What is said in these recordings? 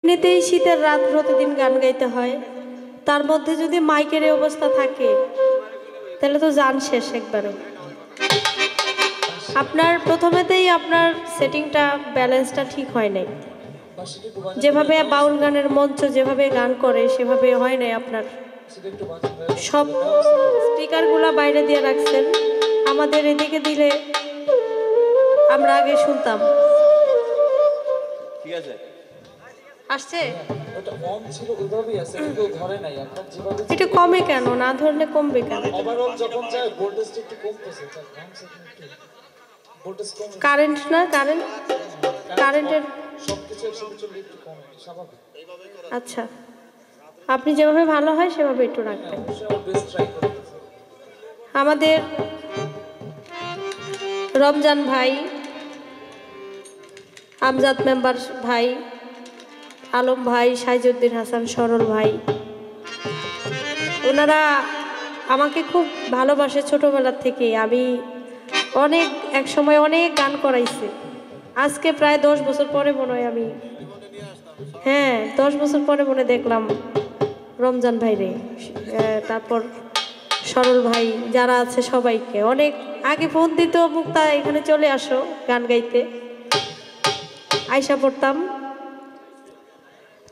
এমনিতেই শীতের রাত প্রতিদিন গান গাইতে হয়, তার মধ্যে যদি মাইকের এই অবস্থা থাকে তাহলে তো জান শেষ একবারে। আপনার প্রথমেতেই আপনার সেটিংটা ব্যালেন্সটা ঠিক হয় নাই, যেভাবে বাউল গানের মঞ্চ যেভাবে গান করে সেভাবে হয় নাই। আপনার সব স্পিকারগুলা বাইরে দিয়ে রাখছেন, আমাদের এদিকে দিলে আমরা আগে শুনতাম। ঠিক আছে, আসছে এটা কমে কেন? না ধরলে কমবে কেন? কারেন্ট না, কারেন্টের আচ্ছা, আপনি যেভাবে ভালো হয় সেভাবে একটু রাখবেন। আমাদের রমজান ভাই, আমজাদ মেম্বার ভাই, আলম ভাই, সাইজউদ্দিন হাসান, সরল ভাই, ওনারা আমাকে খুব ভালোবাসে ছোটোবেলার থেকে। আমি এক সময় অনেক গান করাইছে। আজকে প্রায় 10 বছর পরে মনে হয় আমি 10 বছর পরে মনে দেখলাম রমজান ভাই রে, তারপর সরল ভাই, যারা আছে সবাইকে অনেক আগে ফোন দিত, মুক্তা এখানে চলে আসো গান গাইতে, আয়সা পড়তাম।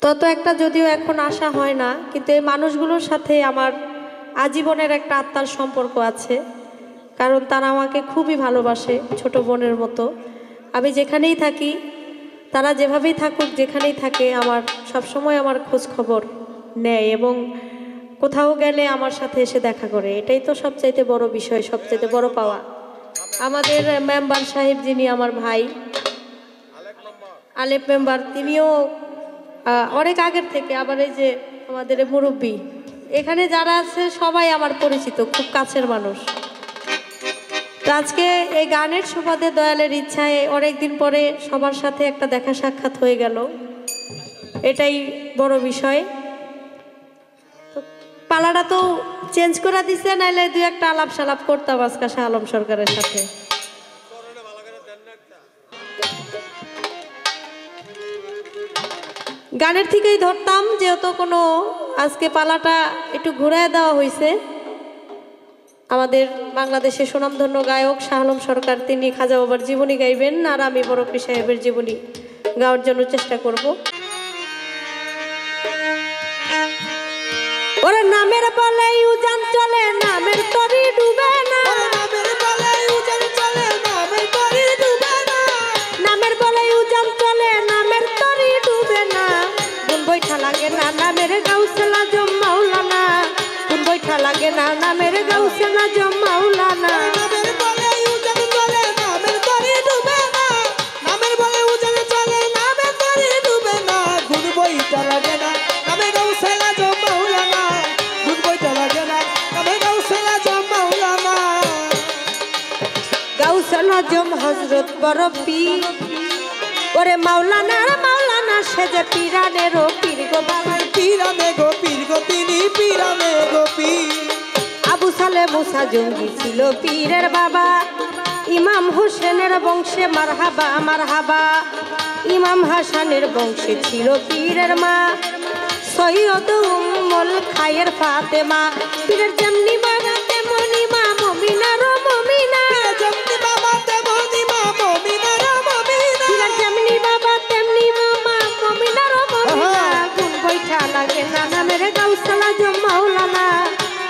তত একটা যদিও এখন আসা হয় না, কিন্তু এই মানুষগুলোর সাথে আমার আজীবনের একটা আত্মার সম্পর্ক আছে, কারণ তারা আমাকে খুবই ভালোবাসে, ছোট বোনের মতো। আমি যেখানেই থাকি, তারা যেভাবেই থাকুক, যেখানেই থাকে, আমার সবসময় আমার খোঁজ খবর নেয় এবং কোথাও গেলে আমার সাথে এসে দেখা করে। এটাই তো সবচাইতে বড় বিষয়, সবচাইতে বড় পাওয়া। আমাদের মেম্বার সাহেব, যিনি আমার ভাই আলেপ মেম্বার, তিনিও অনেক আগের থেকে, আবার এই যে আমাদের মুরব্বী, এখানে যারা আছে সবাই আমার পরিচিত, খুব কাছের মানুষ। তো আজকে এই গানের সুবাদে দয়ালের ইচ্ছায় অনেকদিন পরে সবার সাথে একটা দেখা সাক্ষাৎ হয়ে গেল, এটাই বড় বিষয়। তো পালাটা তো চেঞ্জ করে দিছে, নাইলে দুই একটা আলাপ সালাপ করতাম আজকে শাহ আলম সরকারের সাথে। গানের থেকেই ধরতাম, যেহেতু কোনো আজকে পালাটা একটু ঘুরায় দেওয়া হয়েছে। আমাদের বাংলাদেশের সুনামধন্য গায়ক শাহ আলম সরকার, তিনি খাজা বাবার জীবনী গাইবেন, আর আমি বড় পীর সাহেবের জীবনী গাওয়ার জন্য চেষ্টা করব। ওরে নামের বলে উজান চলে, নামের তরি ডুবে না, নামের বলে উজান চলে, নামের তরি ডুবে না, নামের বলে উজান চলে, নামের তরি ডুবে না। কোন বৈঠা লাগে না নামের গাউসে আজম মাওলানা, কোন বৈঠা লাগে না নামের গাউসে আজম মাওলানা। নামের বলে উজান চলে, নামের তরি ডুবে না, নামের বলে উজান চলে, নামের তরি ডুবে না। কোন বৈঠা লাগে না নামের গাউসে আজম মাওলানা, কোন বৈঠা লাগে না নামের গাউসে আজম মাওলানা। গাউসে আজম হযরত বড় পীর, ওরে মাওলানা মাওলানা সেজে পীরানেরও পীর গো বাবা, পীরানে গো পীর গো, তিনি পীরানে গো পীর। আবু সালে মুসা জঙ্গি ছিল পীরের বাবা, ইমাম হোসেনের বংশে মারহাবা মারহাবা, ইমাম হাসানের বংশে ছিল পীরের মা, সৈয়দ উম্মুল খায়ের ফাতেমা। পীরের যেমনি বাবা তেমনি মা, মুমিনারও মুমিনা, যেমনি বাবা তেমনি মা, মুমিনারও মুমিনা, পীরের যেমনি বাবা তেমনি মা, মুমিনারও মুমিনা। কোন বৈঠা লাগে না নামের গাউসে আজম মাওলানা,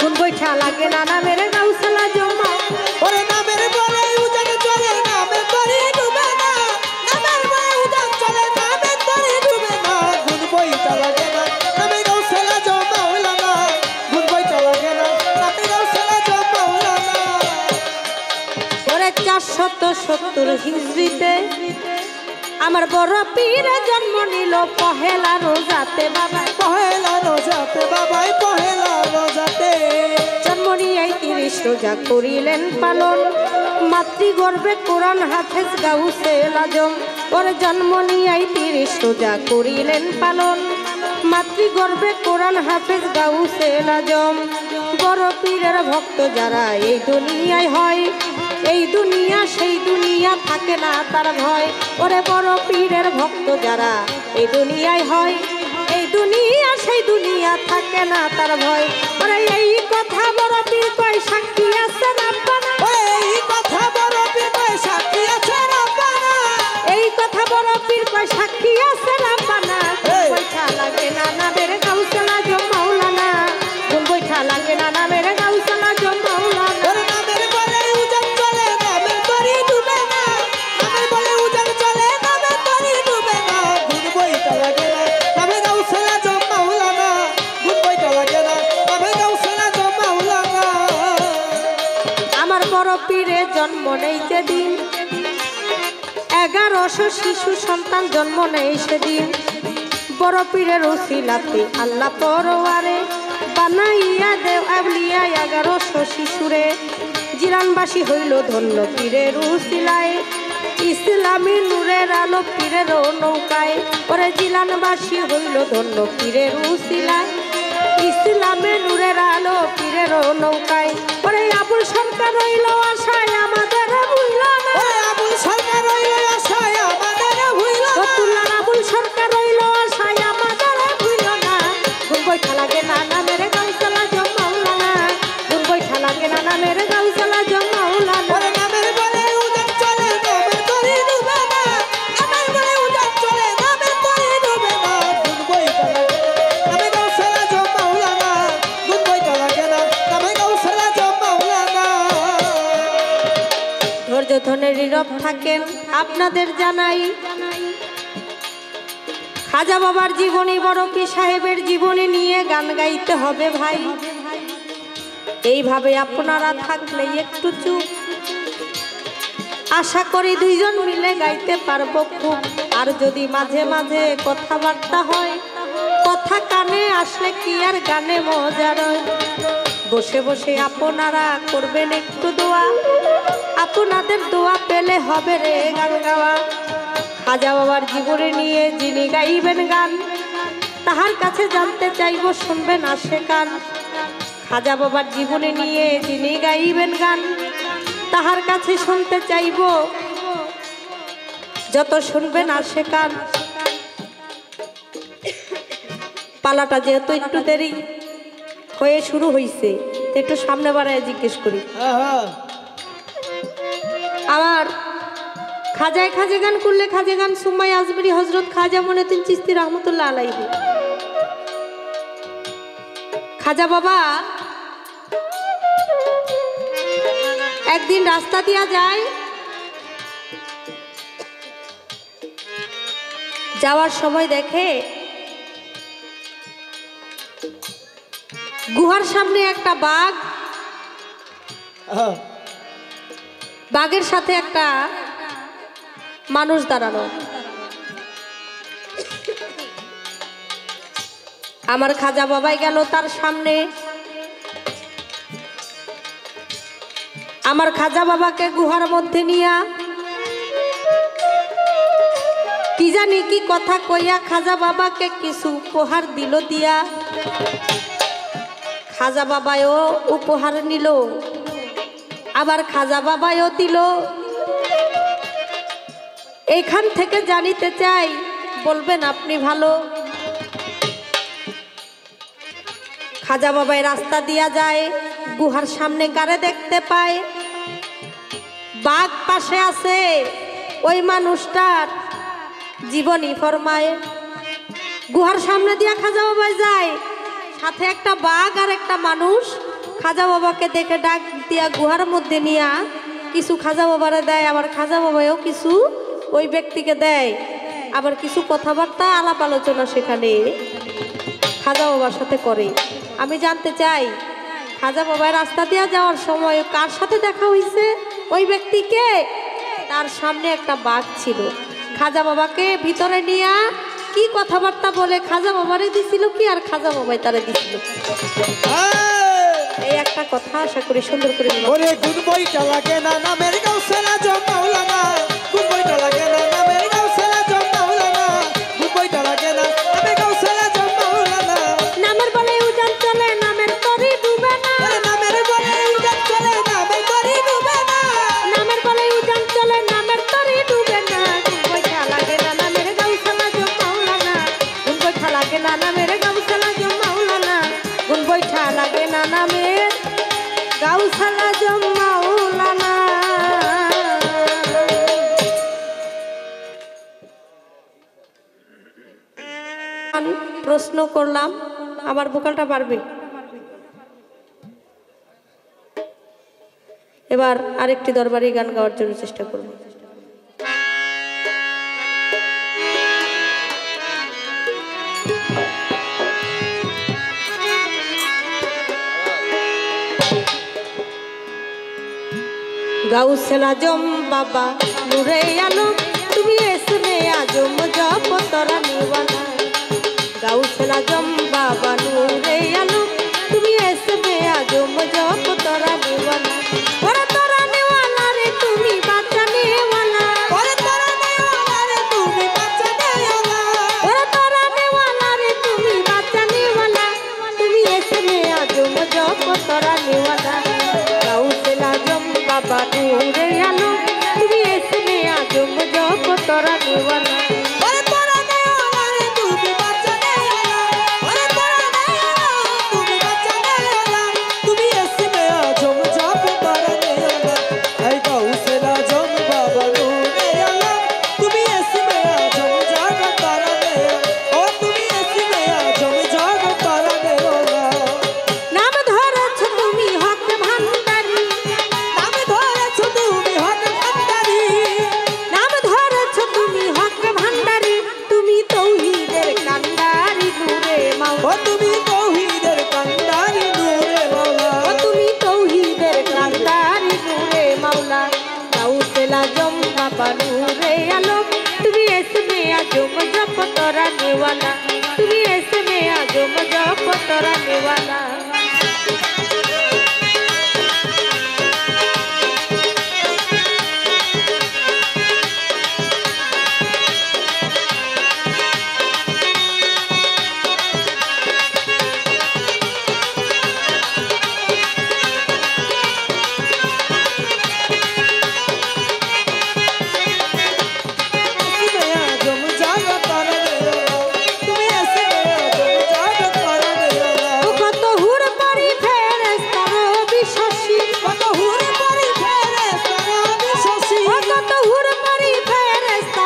কোন বৈঠা লাগে না নামের গাউসে আজম মাওলানা। ওরে নামের বলে উজান চলে, নামের তরি ডুবে না, নামের বলে উজান চলে, নামের তরি ডুবে না। কোন বৈঠা লাগে না নামের গাউসে আজম মাওলানা, কোন বৈঠা লাগে না নামের গাউসে আজম মাওলানা। ওরে 470 হিজরিতে আমার বড় পীরে জন্ম নিল পহেলা রোজাতে বাবা, পহেলা রোজাতে বাবা, পহেলা রোজাতে জন্ম নিয়ে 30 রোজা করিলেন পালন, মাতৃগর্ভে কোরআন হাফেজ গাউসে আজম। ওর জন্ম নিয়ে 30 রোজা করিলেন পালন, মাতৃগর্ভে কোরআন হাফেজ গাউসে আজম। বড় পীরের ভক্ত যারা এই দুনিয়ায় হয়, এই দুনিয়া সেই দুনিয়া থাকে না তার ভয়। ওরে বড় পীরের ভক্ত যারা এই দুনিয়ায় হয়, শুনিয়া থাকে না তার ভয়। আরে এই কথা বড় পীর কয় সাক্ষী আছে রাব্বানা, এই কথা বড় পীর কয় সাক্ষী আছে রাব্বানা, এই কথা বড় পীর কয় সাক্ষী আছে রাব্বানা। বৈঠা লাগে না নামের গাউসুল আজম মাওলানা, বৈঠা লাগে না নামের গাউসুল আজম মাওলানা। নামের বলে উজান চলে নামের তরি ডুবে না, নামের বলে উজান চলে নামের তরি ডুবে না। গুণ বইটা লাগে না নামে গাউসুল আজম মাওলানা, গুণ বইটা লাগে না নামে গাউসুল আজম মাওলানা। আমার বড় পীরের জন্ম নেই যেদিন, 1100 শিশু সন্তান জন্ম নেই সেদিন। বড় পীরের উসিলাতে আল্লাহ পরওয়ারে বানাইয়া দেও আউলিয়া 1100 শিশুরে। জিলানবাসী হইল ধন্য পীরের উসিলায়, ইসলামী নূরের আলো পীরের নৌকায়। ওরে জিলানবাসী হইল ধন্য পীরের উসিলায়, ইসলামে নূরের আলো পীরের নৌকায়। ওরে আবুল সরকার রইল আশায় আমাদের ভুইল না, ওরে আবুল সরকার রইল আশায় আমাদের ভুইল না, ফতুল্লার আবুল সরকার রইল আশায় আমাদের ভুইল না। গুণ বৈঠা লাগে না নামের গাউসুল আজম মাওলানা, গুণ বৈঠা লাগে না নামের গাউসুল আজম মাওলানা। ওরে নামের বলে উজান চলে নামের তরি ডুবে না, নামের বলে উজান চলে নামের তরি ডুবে না। গুণ বইটা লাগে নামে গাউসুল আজম মাওলানা, গুণ বইটা লাগে না নামে গাউসুল আজম মাওলানা। ধৈর্য ধরে নীরব থাকেন আপনাদের জানাই, খাজা বাবার জীবনী বড় পীর সাহেবের জীবনী নিয়ে গান গাইতে হবে ভাই। এইভাবে আপনারা থাকলে একটু চুপ, আশা করি দুইজন মিলে গাইতে পারবো খুব। আর যদি মাঝে মাঝে কথাবার্তা হয়, কথা কানে আসলে কি আর গানে মজা রয়। বসে বসে আপনারা করবেন একটু দোয়া, আপনাদের দোয়া পেলে হবে রে গান গাওয়া। খাজা বাবার জীবনী নিয়ে যিনি গাইবেন গান, তাহার কাছে জানতে চাইব শুনবেন আসে কান। খাজা বাবার জীবনী নিয়ে যিনি গাইবেন গান, তাহার কাছে শুনতে চাইব যত শুনবেন আসে কান। পালাটা যেহেতু একটু দেরি হয়ে শুরু হয়েছে, একটু সামনে বাড়ায় জিজ্ঞেস করি। আমার খাজায় খাজে গান করলে খাজে গান সুম্মাই আজমেরি হজরত খাজা মঈনুদ্দিন চিশতি রহমতুল্লাহ আলাইহি। খাজা বাবা একদিন রাস্তা দিয়া যায়, যাওয়ার সময় দেখে গুহার সামনে একটা বাঘ, বাঘের সাথে একটা মানুষ দাঁড়ানো। আমার খাজা বাবাই গেল তার সামনে, আমার খাজা বাবাকে গুহার মধ্যে নিয়া কি জানি কি কথা কইয়া খাজা বাবাকে কিছু উপহার দিল দিয়া। খাজা বাবাও উপহার নিল, আবার খাজা বাবাও দিল। এইখান থেকে জানিতে চাই, বলবেন আপনি ভালো। খাজা বাবাই রাস্তা দিয়া যায়, গুহার সামনে কারে দেখতে পায়, বাঘ পাশে আছে। ওই মানুষটার জীবনী ফরমায়। গুহার সামনে দিয়া খাজা বাবাই যায়, সাথে একটা বাঘ আর একটা মানুষ। খাজা বাবাকে দেখে ডাক দিয়া গুহার মধ্যে নিয়া কিছু খাজা বাবারে দেয়, আবার খাজা বাবাও কিছু ওই ব্যক্তিকে দেয়। আবার কিছু কথাবার্তা আলাপ আলোচনা সেখানে খাজা বাবার সাথে করে। আমি জানতে চাই, খাজা বাবার রাস্তা দিয়া যাওয়ার সময় কার সাথে দেখা হয়েছে? ওই ব্যক্তিকে, তার সামনে একটা বাঘ ছিল। খাজা বাবাকে ভিতরে নিয়া কি কথাবার্তা বলে খাজা বাবারে দিছিল কি, আর খাজা বাবাই তারে দিছিল। এই একটা কথা আশা করি সুন্দর করে। ওরে গুণ বইটা লাগে না নামের গাউসুল আজম মাওলানা, গুণ বইটা লাগে না নামের গাউসুল আজম মাওলানা, গুণ বইটা লাগে না নামের গাউসুল আজম মাওলানা। নামের বলে উজান চলে নামের তরি ডুবে না, নামের বলে উজান চলে নামের তরি ডুবে না, নামের বলে উজান চলে নামের তরি ডুবে না। গুণ বইটা লাগে না নামের গাউসুল আজম মাওলানা, গুণ বইটা লাগে না নামের গাউসুল আজম মাওলানা। বৈঠা লাগে না নামের গাউসুল আজম মাওলানা। প্রশ্ন করলাম, আমার ভোকালটা পারবে? এবার আরেকটি দরবারি গান গাওয়ার জন্য চেষ্টা করব। গাউসুল আজম বাবা নূরে আলম তুমি ইসমে আজম জপ তরানিওয়ালা। গাউসুল আজম বাবা নূরে আলম তুমি ইসমে আজম জপ তরানিওয়ালা। ওরে তরানিওয়ালা রে তুমি বাঁচানেওয়ালা, ওরে তরানেওয়ালা রে তুমি বাঁচানেওয়ালা, ওরে তরানিওয়ালা রে তুমি বাঁচানেওয়ালা, তুমি ইসমে আজম জপ তরানিওয়ালা। গাউসুল আজম বাবা নূরে আলম তুমি ইসমে আজম জপ তরানিওয়ালা। ওরে তরানেওয়ালা রে তুমি বাঁচানেওয়ালা, ওরে তরানেওয়ালা তুমি বাঁচানেওয়ালা, তুমি ইসমে আজম জপ তরানেওয়ালা। এই গাউসুল আজম বাবা নূরে আলম তুমি ইসমে আজম জপ তরানেওয়ালা, ও তুমি ইসমে আজম জপ তরানেওয়ালা। নাম ধরেছ তুমি হক ভান্ডারি, নাম ধরেছ তুমি হক ভান্ডারি, নাম ধরেছ তুমি হক ভান্ডারি, তুমি তৌহিদের কান্ডারি নূরে ও মাওলা। তুমি তৌহিদের কান্ডারি নূরে মাওলা। ও তুমি তৌহিদের কান্ডারি নূরে মাওলা। গাউসুল আজম বাবা নূরে আলম তুমি ইসমে আজম জপ তরানিওয়ালা, তুমি ইসমে আজম জপ তরানিওয়ালা। ইসমে আজম জপ তরানেওয়ালা, তুমি ইসমে আজম জপ তরানেওয়ালা। ও কত হুর পারি ফেরেশতা বিশ্বাসী, কত হুরে পরি ফেরেশতা বিশ্বাসী, ও কত হুর পারি ফেরেশতা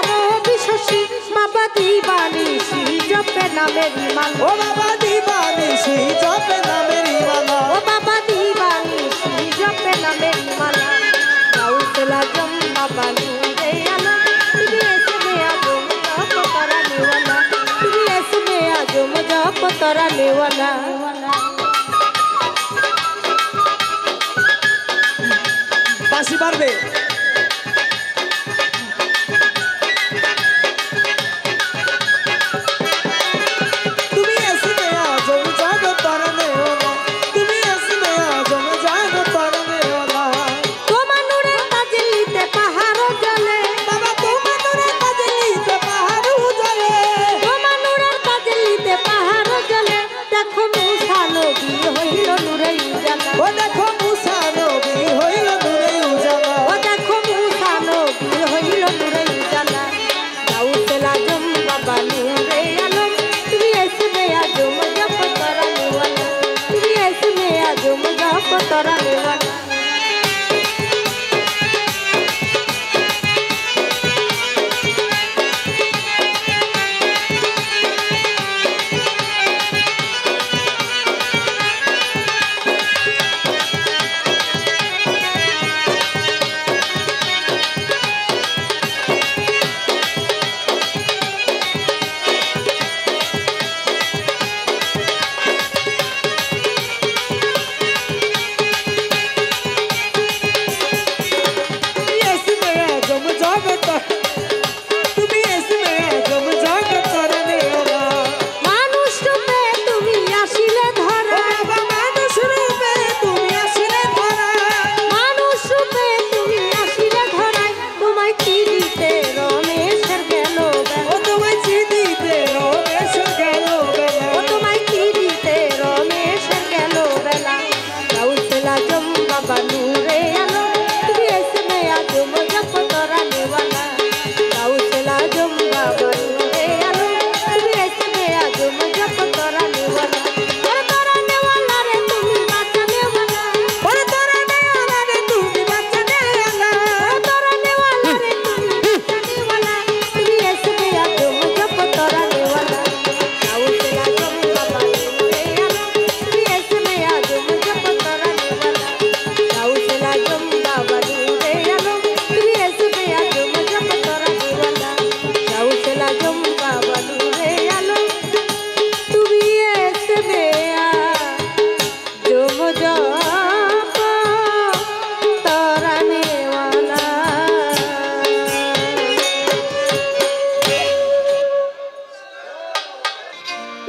বিশ্বাসী, বাবা দিবানিশি জপে নামের ইমান, ও বাবা দিবানিশি জপে নামের ইমানা। ও বাবা দিবানিশি জপে নামের ইমান। গাউসুল আজম বাবা নূরে আলম তুমি ইসমে আজম জপ তরানিওয়ালা, তুমি ইসমে আজম জপ তরানিওয়ালা। বাঁশি পারবে? তুমি ইসমে আজম জপ তরানেওয়ালা, তুমি ইসমে আজম জপ তরানেওয়ালা। তোমার নূরের তাজলিতে পাহাড় জ্বলে, বাবা তোমার নূরে তাজলিতে পাহাড় জ্বলে, তোমার নূরের তাজলিতে পাহাড় জ্বলে। দেখো মুসা নবী হইল নূরে উজালা, ও দেখো মুসা নবী হইল নূরে উজালা, ও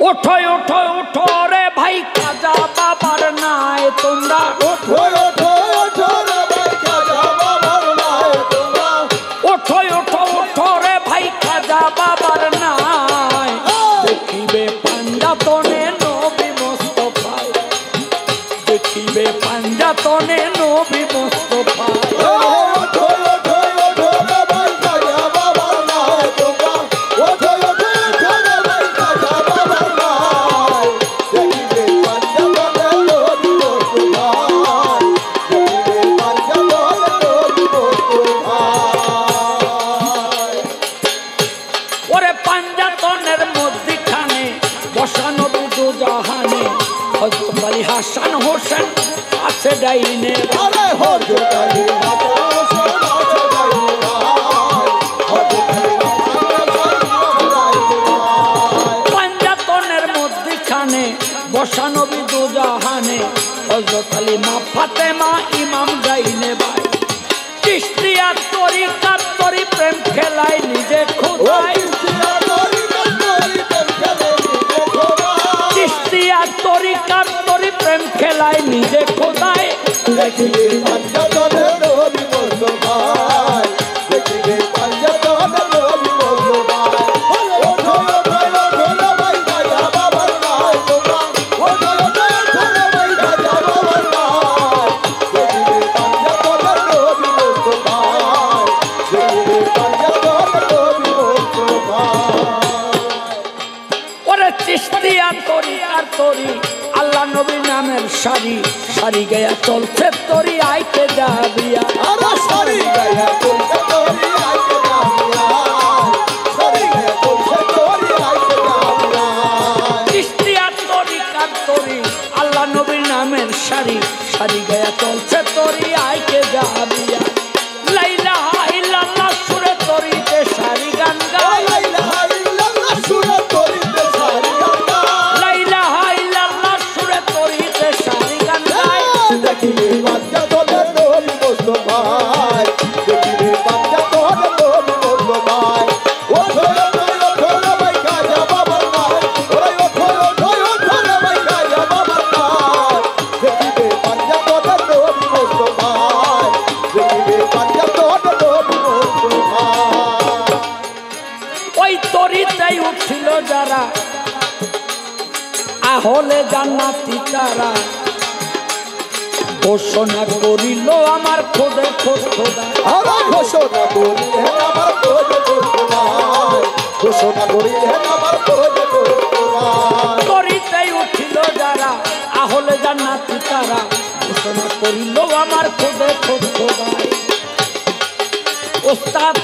ওঠো ওঠো ওঠো রে ভাই খাজা বাবার নাই তোমরা ওঠো ওঠো ওঠো রে ভাই খাজা বাবার নাই তোমরা ওঠো ওঠো ওঠো রে ভাই খাজা বাবার নাই দেখিবে পাঞ্জাতনে নবী মুস্তাফায় দেখিবে পাঞ্জাতনে নবী মুস্তাফায় ওঠো ওঠো ওঠো রে ভাই খাজা বাবার নাই তোমরা ওঠো ওঠো ওঠো রে ভাই খাজা বাবার নাই দেখিবে পাঞ্জাতনে নবী মুস্তাফায় দেখিবে পাঞ্জাতনে নবী মুস্তাফায় ওরে পাঞ্জাতনের মধ্যখানে বসা নবী দুজাহানে হযরত আলী হাসান হোসেন আছে ডাইনে আরে হযরত আলী হাসান আছে ডাইনে হযরত আলী পাঞ্জাতনের মধ্যখানে বসা নবী দুজাহানে হযরত আলী মা ফাতেমা ইমাম ডাইনে ভাই চিশতিয়া তরিকাত তরি প্রেম খেলায় নিজে খোদায় চিশতিয়া তরিকাত তরি প্রেম খেলায় নিজে খোদায় দেখিবে পাঞ্জাতনের নবী মুস্তাফায় দেখিবে পাঞ্জাতনের নবী মুস্তাফায় ওঠো ওঠো ওঠো রে ভাই খাজা বাবার নাই তোমরা ওঠো ওঠো ওঠো রে ভাই খাজা বাবার নাই দেখিবে পাঞ্জাতনের নবী মুস্তাফায় দেখিবে পাঞ্জাতনের নবী মুস্তাফায় ওরে চিশতিয়া তরিকার তরি আল্লাহ নবী নামের সারি সারি গয়া চলছে তরি আইতে যাবিয়া আরে সারি গায়া চলছে তোরি আইতে যাবিয়া সারি গায়া চলছে তোরি আইতে যাবিয়া চিশতিয়া তরিকার তরি আল্লাহ নবীর নামের সারি সারি গয়া চলছে তরি আইতে যাবিয়া লাইলা ইল্লাল্লাহ সুরে তরিতে সারি গান গায় লা ইলাহা ইল্লাল্লাহ সুরে তোরিতে সারি গান লাইলা ইল্লাল্লাহ সুরে তরিতে সারি গান গায় দেখিবে পাঞ্জাতনের নবী মুস্তাফায় দেখিবে পাঞ্জাতনের নবী মুস্তাফায় ওঠো ওঠো ওঠো রে ভাই খাজা বাবার নাই ওরে ওঠো ওঠো ওঠো রে ভাই খাজা বাবার নাই দেখিবে পাঞ্জাতনের নবী মুস্তাফায় দেখিবে পাঞ্জাতনের নবী মুস্তাফায় ওই তরিতেই উঠিল যারা আহলে জান্নাতি তারা ঘোষণা করিল আমার খোদে খোদ খোদা আরে ঘোষণা করি হে আমার খোঁজ খোদায় ঘোষণা করি হে আমার খোঁজ খোদায় তরিতেই উঠিল যারা আহলে জান্নাতি তারা ঘোষণা করিল আমার খোদে খোদ খোদায় ওস্তাদ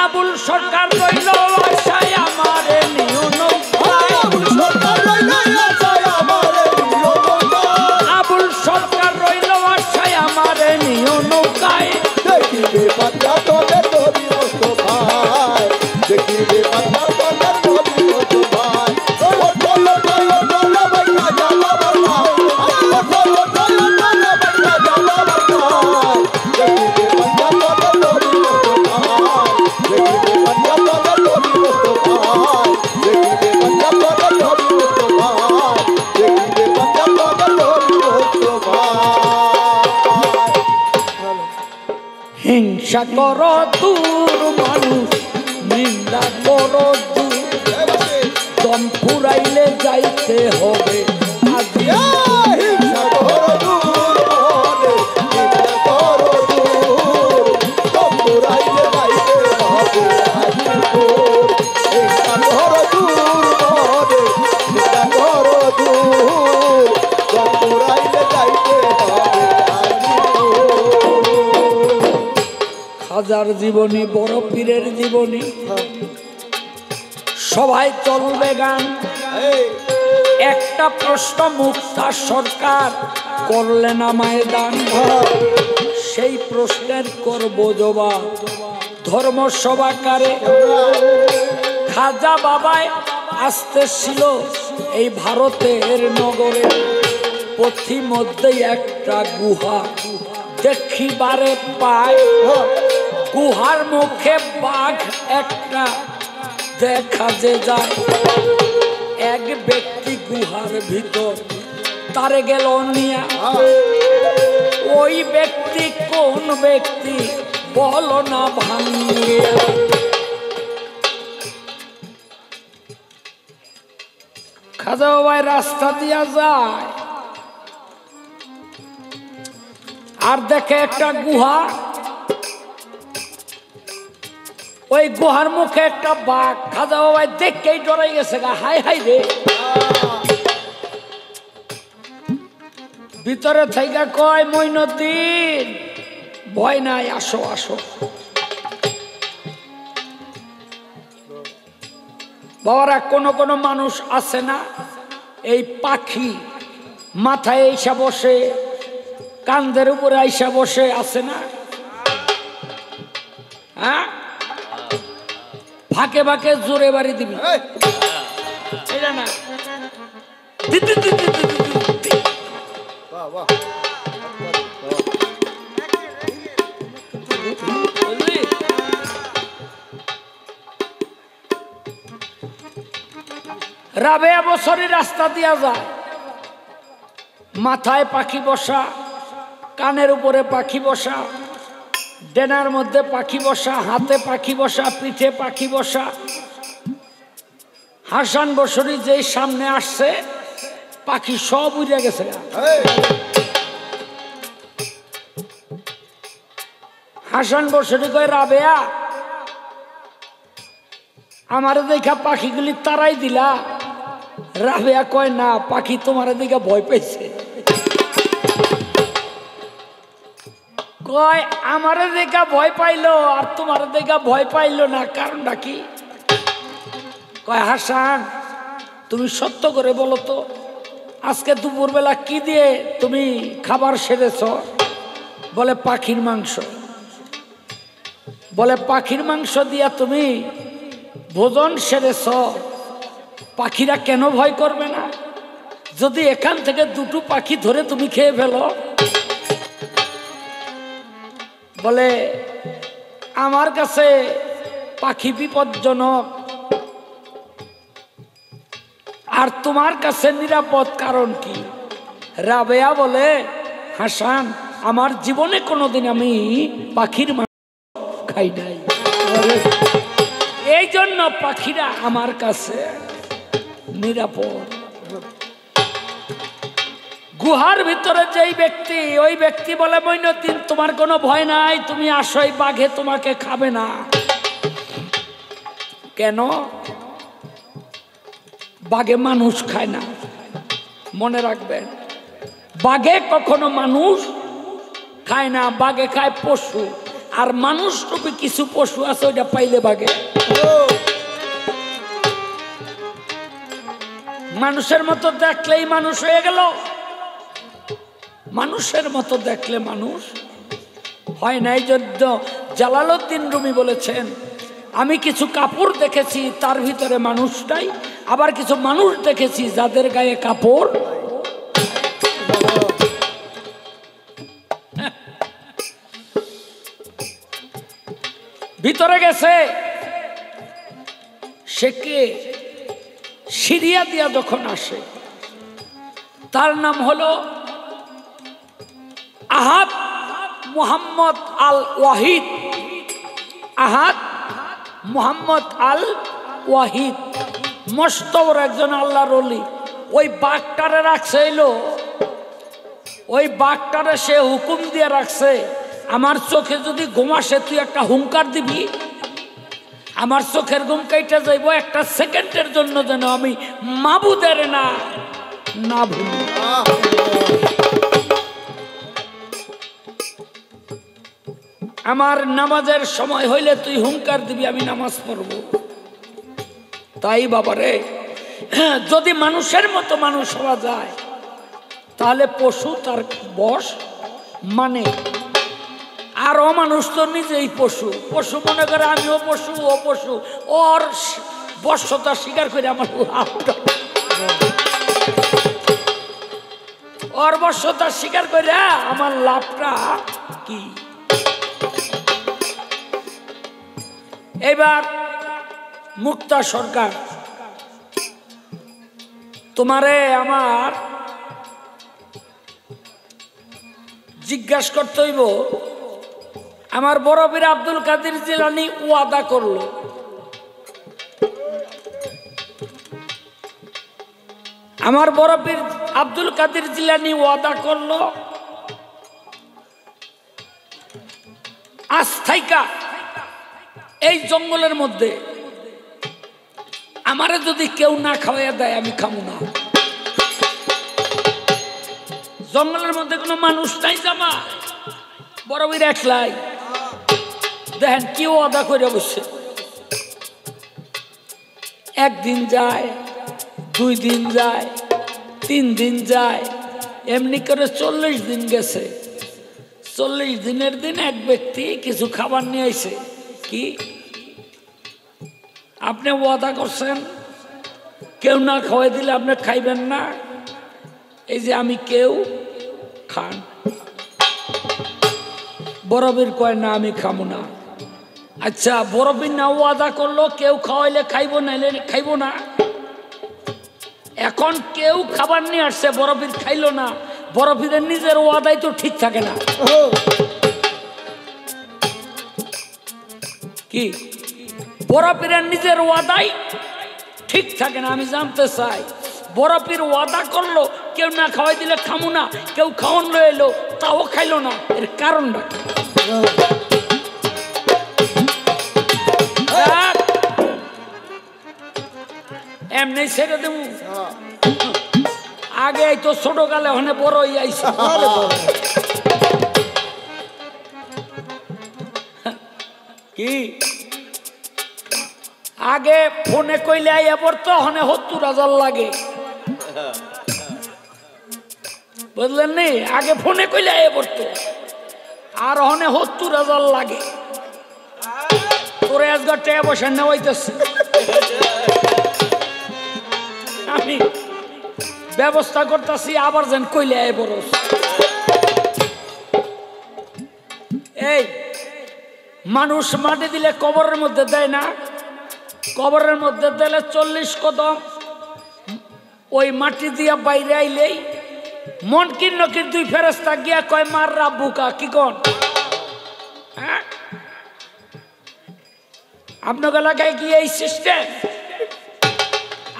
আবুল সরকার রইল আশায় আমারে নিও নৌকায় আবুল সরকার রইল আশায় আমারে নিও নৌকায় আবুল সরকার রইল আশায় আমারে নিও নৌকায় দেখিবে পাঞ্জাতনের নবী মুস্তাফায় দেখিবে পাঞ্জাতনের নবী মুস্তাফায় ওঠো ওঠো ওঠো রে ভাই খাজা বাবার নাই ওঠো ওঠো ওঠো রে ভাই খাজা বাবার নাই দেখিবে পাঞ্জাতনের নবী মুস্তাফায় দেখিবে পাঞ্জাতনের নবী মুস্তাফায় দেখিবে পাঞ্জাতনের নবী মুস্তাফায় দেখিবে পাঞ্জাতনের নবী মুস্তাফায় হিংসা কর দূর মানুষ নিন্দা কর দূর দম ফুরাইলে যাইতে হবে আজি হিংসা করো দূর মনে হিংসা করো দূর তোমরাইলে যাইতে হবে আজিপুর হিংসা করো দূর মনে হিংসা করো দূর তোমরাইলে যাইতে হবে আজিপুর হাজার জীবনী বড় পীরের জীবনী সবাই চলবে গান একটা প্রশ্ন মুক্তা সরকার করলেন আমায় দান সেই প্রশ্নের করব জবাব ধর্ম সভাকারে খাজা বাবায় আসতেছিল এই ভারতের নগরে পথিমধ্যে একটা গুহা দেখিবারে পায় গুহার মুখে বাঘ একটা দেখা যে যায় এক ব্যক্তি ব্যক্তি গুহার ভিতর তারে গেল নিয়া, ওই ব্যক্তি কোন ব্যক্তি বলো না ভাঙ্গিয়া। খাজা বাবাই রাস্তা দিয়া যায় আর দেখে একটা গুহা, ওই গুহার মুখে একটা বাঘ। খাজা বাবাই দেখেই ডরাই গেছে গা, হাই হাই রে। ভিতরে থেকে কয় মঈনুদ্দিন ভয় নাই, আসো আসো। বাবারা কোন কোন মানুষ আছে না, এই পাখি মাথায় আইসা বসে, কান্দের উপরে আইসা বসে, আছে না? হ্যাঁ, ফাঁকে ফাঁকে জোরে বাড়ি দিবি, এটা না রাবেয়া বছরের রাস্তা দিয়া যায়, মাথায় পাখি বসা, কানের উপরে পাখি বসা, ডেনার মধ্যে পাখি বসা, হাতে পাখি বসা, পিঠে পাখি বসা। হাসান বসরি যে সামনে আসছে, পাখি সব উড়ে গেছে। হাসান বসরি কয় রাবেয়া আমার দেখা পাখিগুলি তারাই দিলা। রাবেয়া কয় না, পাখি তোমার দিকে ভয় পেয়েছে। কয় আমার দেখা ভয় পাইলো আর তোমার দেখা ভয় পাইলো না, কারণটা কি? কয় হাসান তুমি সত্য করে বলো তো, আজকে দুপুরবেলা কি দিয়ে তুমি খাবার সেরেছ? বলে পাখির মাংস। বলে পাখির মাংস দিয়া তুমি ভোজন সেরেছ, পাখিরা কেন ভয় করবে না? যদি এখান থেকে দুটো পাখি ধরে তুমি খেয়ে ফেলো? বলে আমার কাছে পাখি বিপজ্জনক আর তোমার কাছে নিরাপদ, কারণ কি? রাবেয়া বলে হাসান আমার জীবনে কোনোদিন আমি পাখির মাংস খাই নাই, এই জন্য পাখিরা আমার কাছে নিরাপদ। গুহার ভিতরে যেই ব্যক্তি, ওই ব্যক্তি বলে মঈনুদ্দিন তোমার কোনো ভয় নাই, তুমি আসো, এই বাঘে তোমাকে খাবে না। কেন? বাঘে মানুষ খায় না, মনে রাখবেন। বাঘে কখনো মানুষ খায় না, বাঘে খায় পশু। আর মানুষ রূপী কিছু পশু আছে, ওইটা পাইলে বাঘে। মানুষের মতো দেখলেই মানুষ হয়ে গেল, মানুষের মতো দেখলে মানুষ হয় না। এই জন্য জালালউদ্দিন রুমি বলেছেন আমি কিছু কাপড় দেখেছি তার ভিতরে মানুষ নাই, আবার কিছু মানুষ দেখেছি যাদের গায়ে কাপড়। ভিতরে গেছে সে কে? সিরিয়া দিয়া যখন আসে, তার নাম হলো আহাদ মুহাম্মদ আল ওয়াহিদ। আহাদ মুহাম্মদ আল ওয়াহিদ মস্ত বড় একজন আল্লাহর ওলি। ওই বাঘটারে রাখছে এলো, ওই বাঘটারে সে হুকুম দিয়ে রাখছে আমার চোখে যদি ঘুম আসে তুই একটা হুঙ্কার দিবি, আমার চোখের ঘুম কেটে যাইব একটা সেকেন্ডের জন্য, যেন আমি মাবুদের না ভুলি। আমার নামাজের সময় হইলে তুই হুঙ্কার দিবি, আমি নামাজ পড়ব। তাই বাবারে, যদি মানুষের মতো মানুষ হওয়া যায় তাহলে পশু তার বশ মানে। আর অমানুষ তো নিজেই পশু। পশু মনে করে আমিও পশু, ও পশু, ওর বশ্যতা স্বীকার করে আমার লাভটা, ওর বশ্যতা স্বীকার করে আমার লাভটা কি? এবার মুক্তা সরকার তোমারে আমার জিজ্ঞাসা করতে হইব, আমার বড় পীর আব্দুল কাদের জিলানী ওয়াদা করলো, আমার বড় পীর আব্দুল কাদের জিলানী ওয়াদা করলো আজ থাইকা এই জঙ্গলের মধ্যে আমারে যদি কেউ না খাওয়াইয়া দেয় আমি খাবো না। জঙ্গলের মধ্যে কোনো মানুষ নাই, জামা বড় বীর একলাই, দেখেন কি ওয়াদা করে বসে। একদিন যায়, 2 দিন যায়, 3 দিন যায়, এমনি করে 40 দিন গেছে। 40 দিনের দিন এক ব্যক্তি কিছু খাবার নিয়ে আইছে। কি আপনি ওয়াদা করছেন কেউ না খাওয়াই দিলে আপনি খাইবেন না, এই যে আমি কেউ খান। বরফের কয় না আমি খাবো না। আচ্ছা বরফের না ওয়াদা করলো কেউ খাওয়াইলে খাইবো, নাইলে খাইবো না। এখন কেউ খাবার নিয়ে আসছে, বরফের খাইলো না, বরফের নিজের ওয়াদাই তো ঠিক থাকে না। কি বরফের নিজের ওয়াদাই ঠিক থাকে না? আমি জানতে চাই, বরফের ওয়াদা করলো কেউ না খাওয়াই দিলে খামু না, কেউ খাওয়ান লয়ে এলো তাও খাইলো না, এর কারণটা কি? এমনি ছেড়ে দেবো? আগে তো ছোট কালে ওখানে বড় হয়ে আইছে। কি আগে ফোনে কইলে আইয়া পড়তো, ওখানে 70,000 লাগে, বুঝলেন নি? আগে ফোনে কইলে আইয়া পড়তো, আর ওখানে 70,000 লাগে। তোরে আজকে টাকা পয়সা নেওয়াইতেছে, আমি ব্যবস্থা করতেছি, আবার যেন কইলে আইয়া পড়স। এই মানুষ মাটি দিলে কবরের মধ্যে দেয় না? কবরের মধ্যে দিলে 40 কদম ওই মাটি দিয়া বাইরে আইলেই মনকির নকির 2 ফেরেশতা গিয়া কয় মার রাব্বুকা। কি কোন? হ্যাঁ, আপনার এলাকায় কি এই সিস্টেম?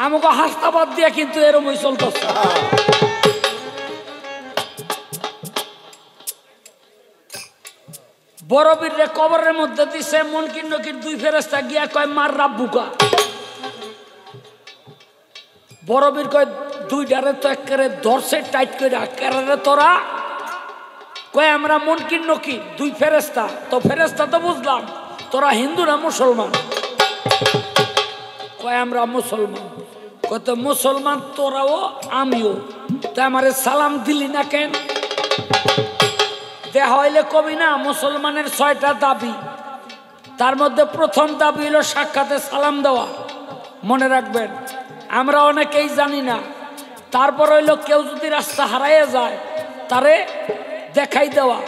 আমাকে হাস্তাবাদ দিয়া কিন্তু এরমই চলতেছে। বরবীর রে কবরের মধ্যে দিছে, মনকির নকির 2 ফেরেশতা গিয়া কয় মার রাব্বুকা। বরবীর কয় 2টারে তো একেবারে ধরছে টাইট করে, একেবারে তোরা কয় আমরা মনকির নকির 2 ফেরেশতা। তো ফেরেশতা তো বুঝলাম, তোরা হিন্দু না মুসলমান? কয় আমরা মুসলমান। কত মুসলমান তোরাও আমিও, তা আমারে সালাম দিলি না কেন? দেখা হইলে কবি না মুসলমানের 6টা দাবি, তার মধ্যে প্রথম দাবি হলো সাক্ষাতে সালাম দেওয়া। মনে রাখবেন, আমরা অনেকেই জানি না। তারপর হইলো কেউ যদি রাস্তা হারাইয়া যায় তারে দেখাই দেওয়া।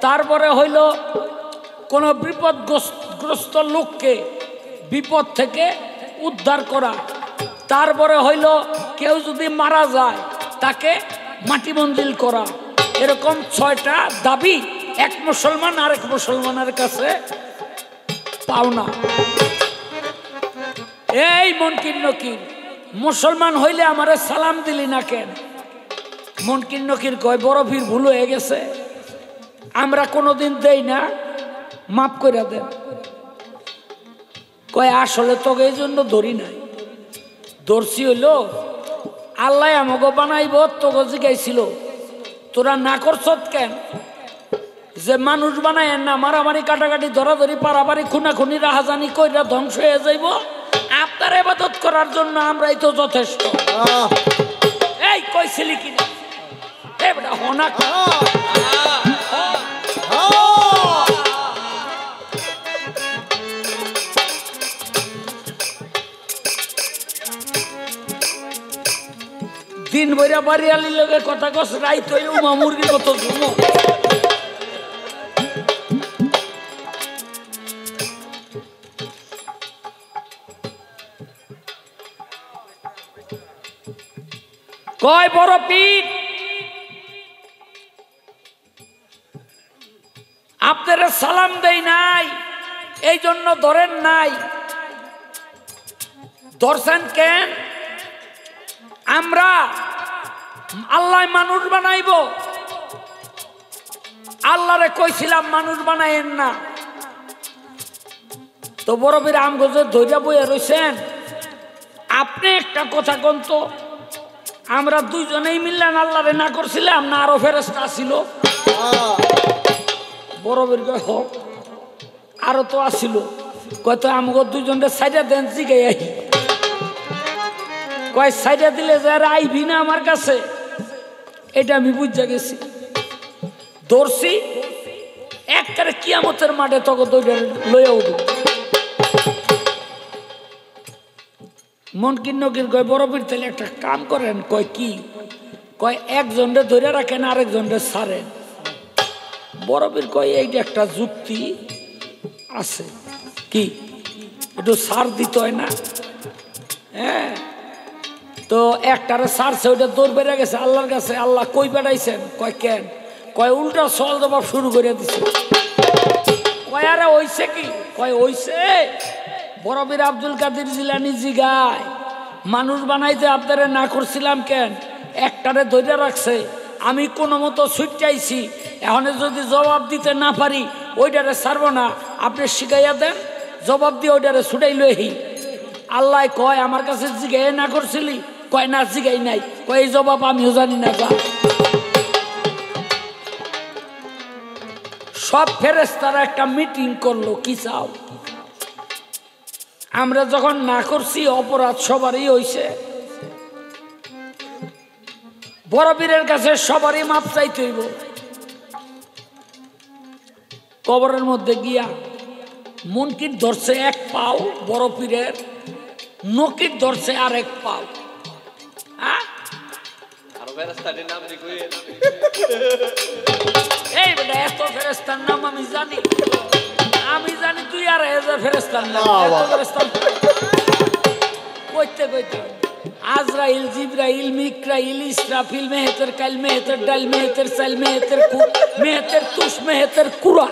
তারপরে হইল কোনো বিপদগ্রস্ত লোককে বিপদ থেকে উদ্ধার করা। তারপরে হইল কেউ যদি মারা যায় তাকে মাটি মঞ্জিল করা। এরকম 6টা দাবি এক মুসলমান আরেক মুসলমানের কাছে পাওনা। এই মনকির নকির, মুসলমান হইলে আমারে সালাম দিলি না কেন? মনকির নকির কয় বরফির ভুল হয়ে গেছে, আমরা কোনোদিন দেই না, মাফ করে দেন। কয় আসলে তোকে এই জন্য ধরি নাই, ধরছি হইল আল্লাহ আমাকে বানাইব, তোকে জিগাইছিল তোরা না করছ কেন? যে মানুষ বানায় না, মারামারি কাটাকাটি ধরাধরি পারাবারি খুনাখুনি রাহাজানি কইরা ধ্বংস হয়ে যাইব, আপনার ইবাদত করার জন্য আমরাই তো যথেষ্ট। এই কইছিলি কিনা? বেটা হনা দিন বইরা বাড়ি আলির লগে কথা কস, রাইত হইলে উমা মুরগির মতো ঘুমো। কয় বড় পীর আপনারা সালাম দেই নাই, এই জন্য ধরেন নাই। ধরছেন কেন? আমরা আল্লাহ মানুষ বানাইব, আল্লাহরে কইছিলাম মানুষ বানাইেন না। তো বড় বীর আমগজে ধৈর্য বইয়া রয়েছেন। আপনি একটা কথা কোন তো, আমরা দুইজনেই মিললেন আল্লাহরে না করছিলাম না আরো ফেরেশতা ছিল? বড় বীর কয় হোক আরো তো আসিল। কয়তো আমগো দুইজনটা সাইডা দেন জিগাই আই। কয় সাইডা দিলে যারা আইবি না আমার কাছে, এটা আমি বুঝা গেছি। ধরছি একবারে কিয়ামতের মাঠে তখন লইয়া উঠব। মনকির নকির কয় বড় বীর তাহলে একটা কাম করেন। কয় কি? কয় একজনরে ধরে রাখেন আরেকজনরে ছাড়েন। বড় বীর কয় এইটা একটা যুক্তি আছে, কি একটু সার দিতে হয় না? হ্যাঁ, তো একটারে সারছে, ওইটা দৌড় বেড়ে গেছে আল্লাহর কাছে। আল্লাহ কই বেড়াইছেন? কয় কেন? কয় উল্টা সল জবাব শুরু করে দিছে। কয় আরে হইছে কি? কয় হইছে বড় বীর আব্দুল কাদের জিলানী জিগায় মানুষ বানাইতে আপনারা না করছিলাম কেন? একটারে ধরে রাখছে, আমি কোনো মতো ছুটাইছি, এখন যদি জবাব দিতে না পারি ওইটারে ছাড়বো না, আপনি শিখাইয়া দেন, জবাব দিয়ে ওইটারে ছুটাই লই। আল্লাহ কয় আমার কাছে জিগাই না করছিলি? কয় না জিগাই নাই। কয় এই জবাব আমিও জানি না। যা সব ফেরেশতারা একটা মিটিং করলো, কি চাও? আমরা যখন না করছি অপরাধ সবারই হইছে, বড় পীরের কাছে সবারই মাপ চাইতে হইব। কবরের মধ্যে গিয়া মুনকির ধরছে এক পাও, বড় পীরের নকির ধরছে আর এক পাও। এই বেটা এত ফেরেশতার নাম আমি জানি, আমি জানি তুই আর ফেরেশতার নাম কইতে কইতে আজরাইল, জিবরাইল, মিকরাইল, ইসরাফিল, মেহেতের কাইল, মেহেতের ডাল, মেহেতের চাইল, মেহেতের কুট, মেহেতের তুষ, মেহেতের কুড়া,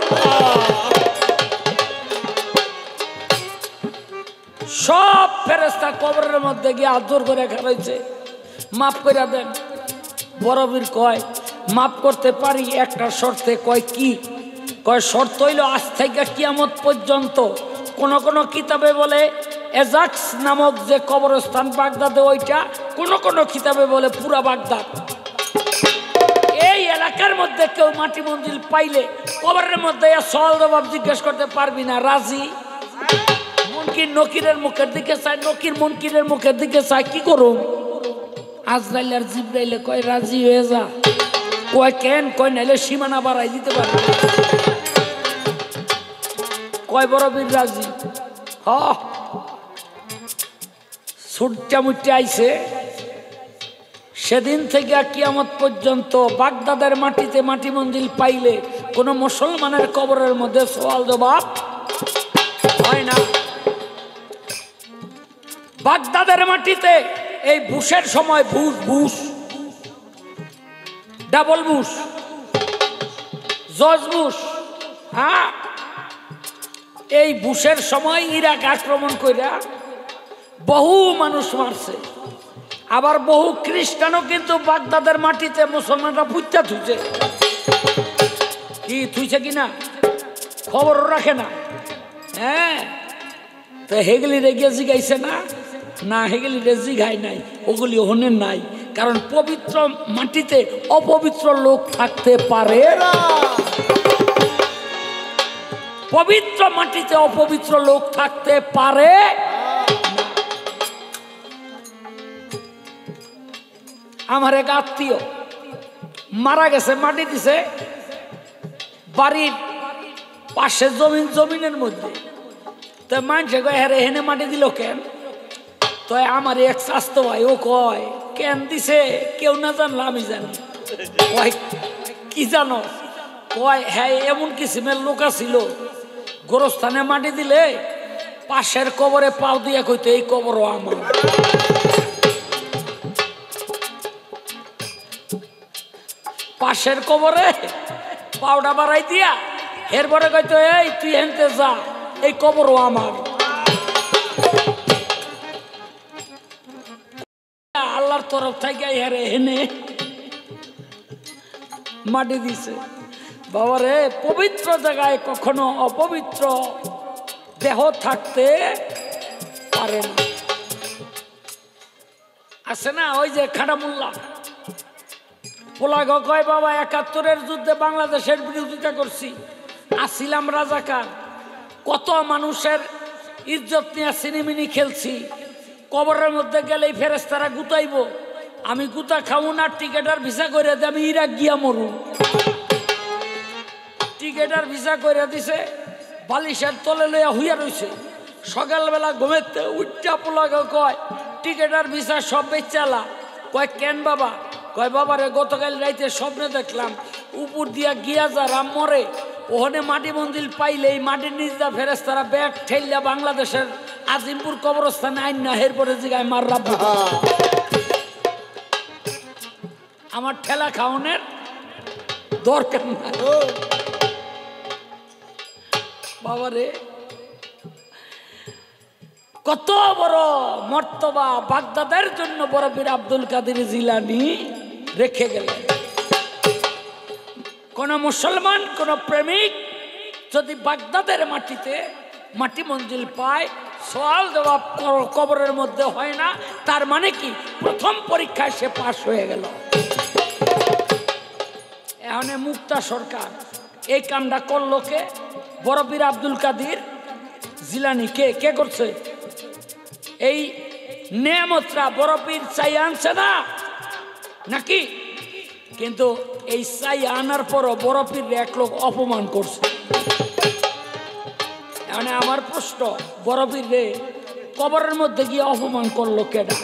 সব ফেরেশতা কবরের মধ্যে গিয়ে আদর করে খারাইছে, মাফ করে দেন। বড় বীর কয় মাফ করতে পারি একটা শর্তে। কয় কি? কয় শর্ত হইল আজ থেকে কিয়ামত পর্যন্ত কোন কোন কিতাবে বলে এজাক্স নামক যে কবরস্থান বাগদাদে ওইটা, কোন কোন কিতাবে বলে পুরা বাগদাদ। এই এলাকার মধ্যে কেউ মাটি মন্দির পাইলে কবরের মধ্যে সওয়াল জবাব জিজ্ঞেস করতে পারবি না। রাজি? মুনকির নকিরের মুখের দিকে চায়, নকির মুনকিরের মুখের দিকে চায়, কি করুন? আজরাইল আর জিবরাইলে কয় রাজি হয়ে যা। কয় কেন? কয় নাইলে সীমানা বাড়াই দিতে পারে। কয় বড় বীর রাজি। হ ছুটটা মুটটা আইছে। সেদিন থেকে কিয়ামত পর্যন্ত বাগদাদের মাটিতে মাটি মন্দির পাইলে কোন মুসলমানের কবরের মধ্যে সওয়াল জবাব হয় না। বাগদাদের মাটিতে এই বুশের সময় Bush Bush, double Bush, George Bush, হ্যাঁ, এই বুশের সময় ইরাক আক্রমণ কইরা বহু মানুষ মারছে। আবার বহু খ্রিস্টানও কিন্তু বাগদাদের মাটিতে মুসলমানরা পুঁতা থুইছে। কি থুইছে কিনা খবরও রাখে না। হ্যাঁ, তো হেগলি রেগে জিগাইছে না? না, হেগলি রে জিগাই নাই, ওগুলি হনের নাই। কারণ পবিত্র মাটিতে অপবিত্র লোক থাকতে পারে না। পবিত্র মাটিতে অপবিত্র লোক থাকতে পারে। আমার এক আত্মীয় মারা গেছে, মাটি দিছে বাড়ির পাশে জমিনের মধ্যে। তো মানুষে কয় হ্যাঁ হেনে মাটি দিল কেন? তো আমার এক স্বাস্থ্য ভাই ও কয় কেন দিছে কেউ না জানলো আমি জানি। কয় কি জানো? কয় হ্যাঁ এমন কিসিমের লোক ছিল, গোরস্থানে মাটি দিলে পাশের কবরে পাও দিয়া কইতো এই কবরও আমার। পাশের কবরে পাউডা বাড়াই দিয়া এরপরে কইতো এই তুই হেনতে যা, এই কবরও আমার। আল্লাহর তরফ থেকে হেরে হেনে মাটি দিছে। বাবারে, পবিত্র জায়গায় কখনো অপবিত্র দেহ থাকতে পারে না। আছে না ওই যে খাড়ামুল্লা পোলাগ কয়, বাবা ৭১-এর যুদ্ধে বাংলাদেশের বিরোধিতা করছি, আসিলাম রাজাকার, কত মানুষের ইজ্জত নিয়ে সিনেমিনি খেলছি, কবরের মধ্যে গেলেই ফেরেশতারা গুতাইব, আমি গুতা খাবো না, টিকেট আর ভিসা করে দে, আমি ইরাক গিয়া মরু। টিকেট আর ভিসা করে দিছে, বালিশের তলে লইয়া হইয়া রইছে। সকালবেলা ঘুমেতে উচ্চা পোলাগ কয়, টিকেট আর ভিসা সব বেচালা। কয় কেন বাবা? কয় বাবারে গতকাল রাইতে স্বপ্নে দেখলাম উপর দিয়া গিয়া যা রাম মরে, ওখানে মাটি মন্দির পাইলে এই মাটির নিজদা ফেরেশতারা ব্যাগ ঠেললা বাংলাদেশের আজিমপুর কবরস্থানে আইন না, এরপরে জিগায় মার রাব্বু। আমার ঠেলা খাওয়ানোর দরকার নাই বাবারে। কত বড় মর্তবা বাগদাদের জন্য বড় পীর আব্দুল কাদের জিলানী রেখে গেলেন। কোন মুসলমান, কোন প্রেমিক যদি বাগদাদের মাটিতে মাটি মঞ্জিল পায়, সওয়াল জবাব কবরের মধ্যে হয় না, তার মানে কি প্রথম পরীক্ষায় সে পাশ হয়ে গেল। এখন মুক্তা সরকার এই কামটা করলো কে? বড় পীর আব্দুল কাদের জিলানী। কে করছে? এই নেয়ামতরা বড় পীর চাই আনছে না নাকি? কিন্তু এই চাই আনার পরও বড় পীর এক লোক অপমান করছে। মানে আমার প্রশ্ন, বড় পীর রে কবরের মধ্যে গিয়ে অপমান করলো কেডা?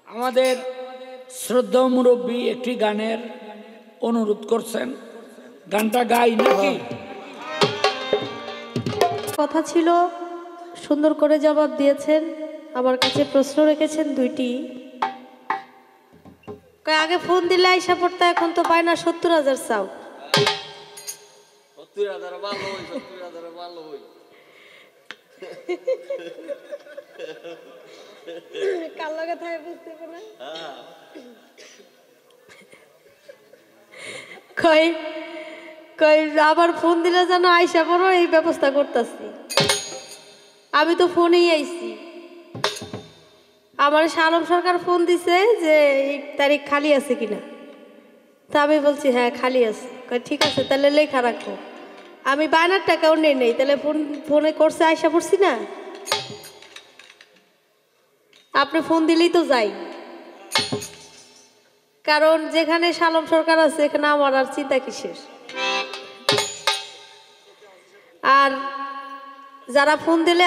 আমাদের শ্রদ্ধা মুরব্বী একটি গানের অনুরোধ করছেন, গানটা গাই নাকি? কথা ছিল, সুন্দর করে জবাব দিয়েছেন। আমার কাছে প্রশ্ন রেখেছেন দুইটি। আগে ফোন দিলে আইসা পড়তে, এখন তো পায় না ৭০,০০০ চাও। কার লাগে থাকে বুঝতে পারে না। কই আবার ফোন দিলে যেন আইসা পড়ো, এই ব্যবস্থা করতেছি। আমি তো ফোনেই আইছি। আমার আলম সরকার ফোন দিছে যে এই তারিখ খালি আছে কিনা, তা আমি বলছি হ্যাঁ খালি আছে। ঠিক আছে তাহলে লেখা রাখো। আমি বায়নার টাকাও নেই, তাহলে ফোনে করছে আইসা পড়ছি না। আপনি ফোন দিলেই তো যাই, কারণ যেখানে শালম সরকার আছে এখানে আমার আর চিন্তা কিসের। আর যারা ফোন দিলে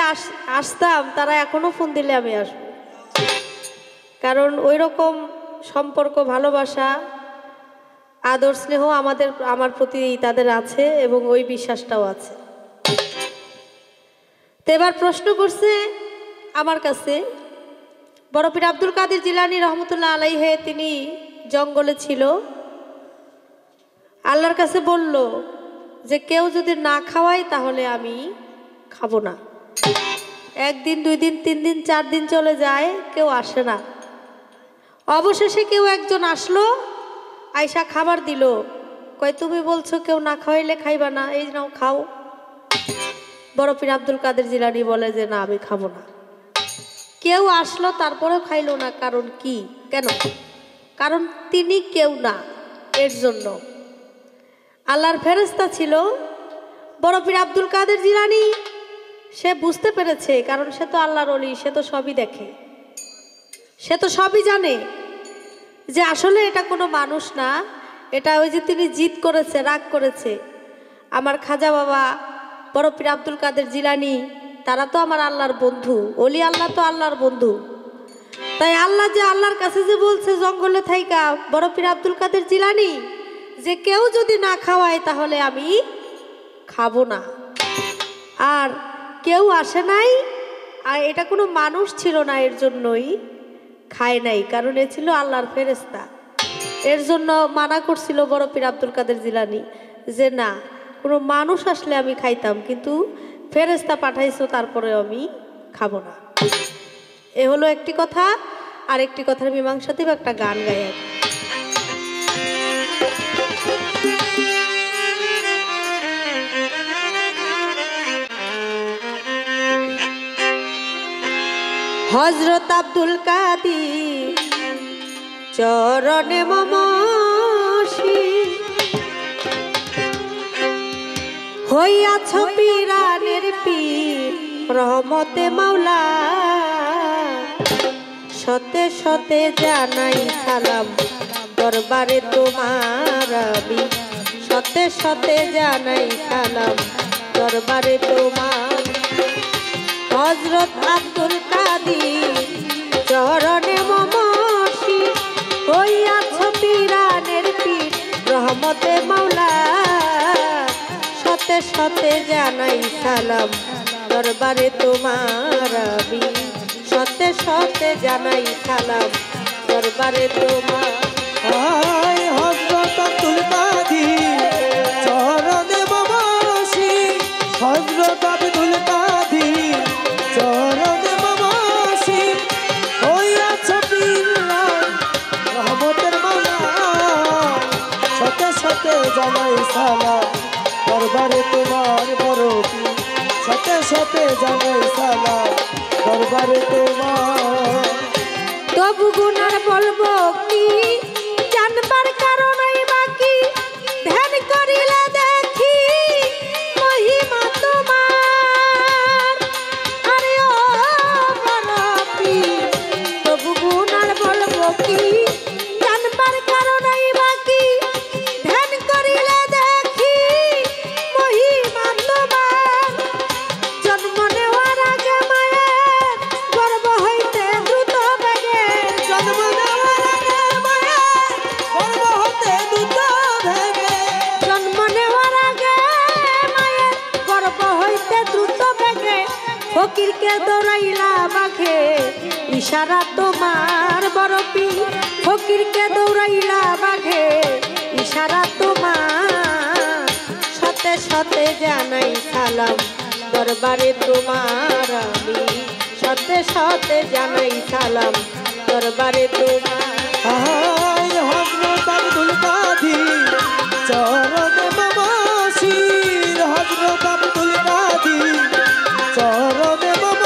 আসতাম, তারা এখনো ফোন দিলে আমি আসবো, কারণ ওই রকম সম্পর্ক, ভালোবাসা, আদর, স্নেহ আমার প্রতি তাদের আছে এবং ওই বিশ্বাসটাও আছে। তো এবার প্রশ্ন করছে আমার কাছে, বড় পীর আব্দুল কাদের জিলানী রহমতুল্লাহ আলাইহে, তিনি জঙ্গলে ছিল, আল্লাহর কাছে বলল যে কেউ যদি না খাওয়ায় তাহলে আমি খাবো না। 1 দিন 2 দিন 3 দিন 4 দিন চলে যায়, কেউ আসে না। অবশেষে কেউ একজন আসলো, আয়সা খাবার দিল। কয় তুমি বলছো কেউ না খাওয়াইলে খাইবা না, এই নাও খাও। বড় পীর আব্দুল কাদের জিলানী বলে যে না আমি খাবো না। কেউ আসলো তারপরেও খাইলো না। কারণ কি? কেন? কারণ তিনি কেউ না, এর জন্য। আল্লাহর ফেরেশতা ছিল বড় পীর আব্দুল কাদের জিলানী। সে বুঝতে পেরেছে, কারণ সে তো আল্লাহর ওলি, সে তো সবই দেখে, সে তো সবই জানে যে আসলে এটা কোনো মানুষ না, এটা ওই যে তিনি জিদ করেছে, রাগ করেছে। আমার খাজা বাবা বড় পীর আব্দুল কাদের জিলানী তারা তো আমার আল্লাহর বন্ধু, ওলি আল্লাহ তো আল্লাহর বন্ধু। তাই আল্লাহ যে আল্লাহর কাছে যে বলছে জঙ্গলে থাইকা বড় পীর আব্দুল কাদের জিলানী যে কেউ যদি না খাওয়ায় তাহলে আমি খাবো না। আর কেউ আসে নাই, আর এটা কোনো মানুষ ছিল না, এর জন্যই খায় নাই, কারণ এ ছিল আল্লাহর ফেরেশতা। এর জন্য মানা করছিল বড় পীর আব্দুল কাদের জিলানী যে না, কোনো মানুষ আসলে আমি খাইতাম, কিন্তু ফেরেশতা পাঠাইছো তারপরে আমি খাবো না। এ হলো একটি কথা। আর একটি কথার মীমাংসা দিব, একটা গান গাই। হযরত আব্দুল কাদের চরণে মম শির, হইয়াছ পীরানের পীর রহমতে মাওলা। শতে শতে জানাই সালাম দরবারে তোমার আমি, শতে শতে জানাই সালাম দরবারে তোমার। হযরত আব্দুল কাদের চরণে মম শির, হইয়াছ পীরানের পীর রহমতে মাওলা। শতে শতে জানাই সালাম দরবারে তোমার আমি, শতে শতে জানাই সালাম দরবারে তোমার। হযরত আব্দুল কাদের চরণে মম শির, হযরত আব্দুল কাদের চরণে মম শির, হইয়াছ পীরান রহমতের মাওলা। শতে শতে জানাই সালাম দরবারে তোমার বড় পীর, শতে শতে জানাই সালাম দরবারে তোমার। তবু গুনার বলবো কি, জানবার কারণই বাকি, ধ্যান করিলে দেখি মহিমা তোমার। আরে ও বড় পীর, তবু গুনার বলবো কি, জানবার কারণই বাকি, ধ্যান করিলে দেখি মহিমা তোমার। জন্ম নেওয়ার আগে মায়ের গর্ভ হইতে দ্রুত বেগে, জন্ম নেওয়ার আগে মায়ের গর্ভ হতে দ্রুত ভেগে, জন্ম নেওয়ার আগে মায়ের গর্ভ হইতে দ্রুত বেগে, ফকিরকে দৌড়াইলা বাঘে ইশারা তোমার বড় পীর। ফকিরকে দৌড়াইলা বাঘে ইশারা তোমার। শতে শতে জানাই সালাম দরবারে তোমার আমি, শতে শতে জানাই সালাম দরবারে তোমার। হযরত আব্দুল কাদের চরণে মম শির, হযরত আব্দুল কাদের চরণে মম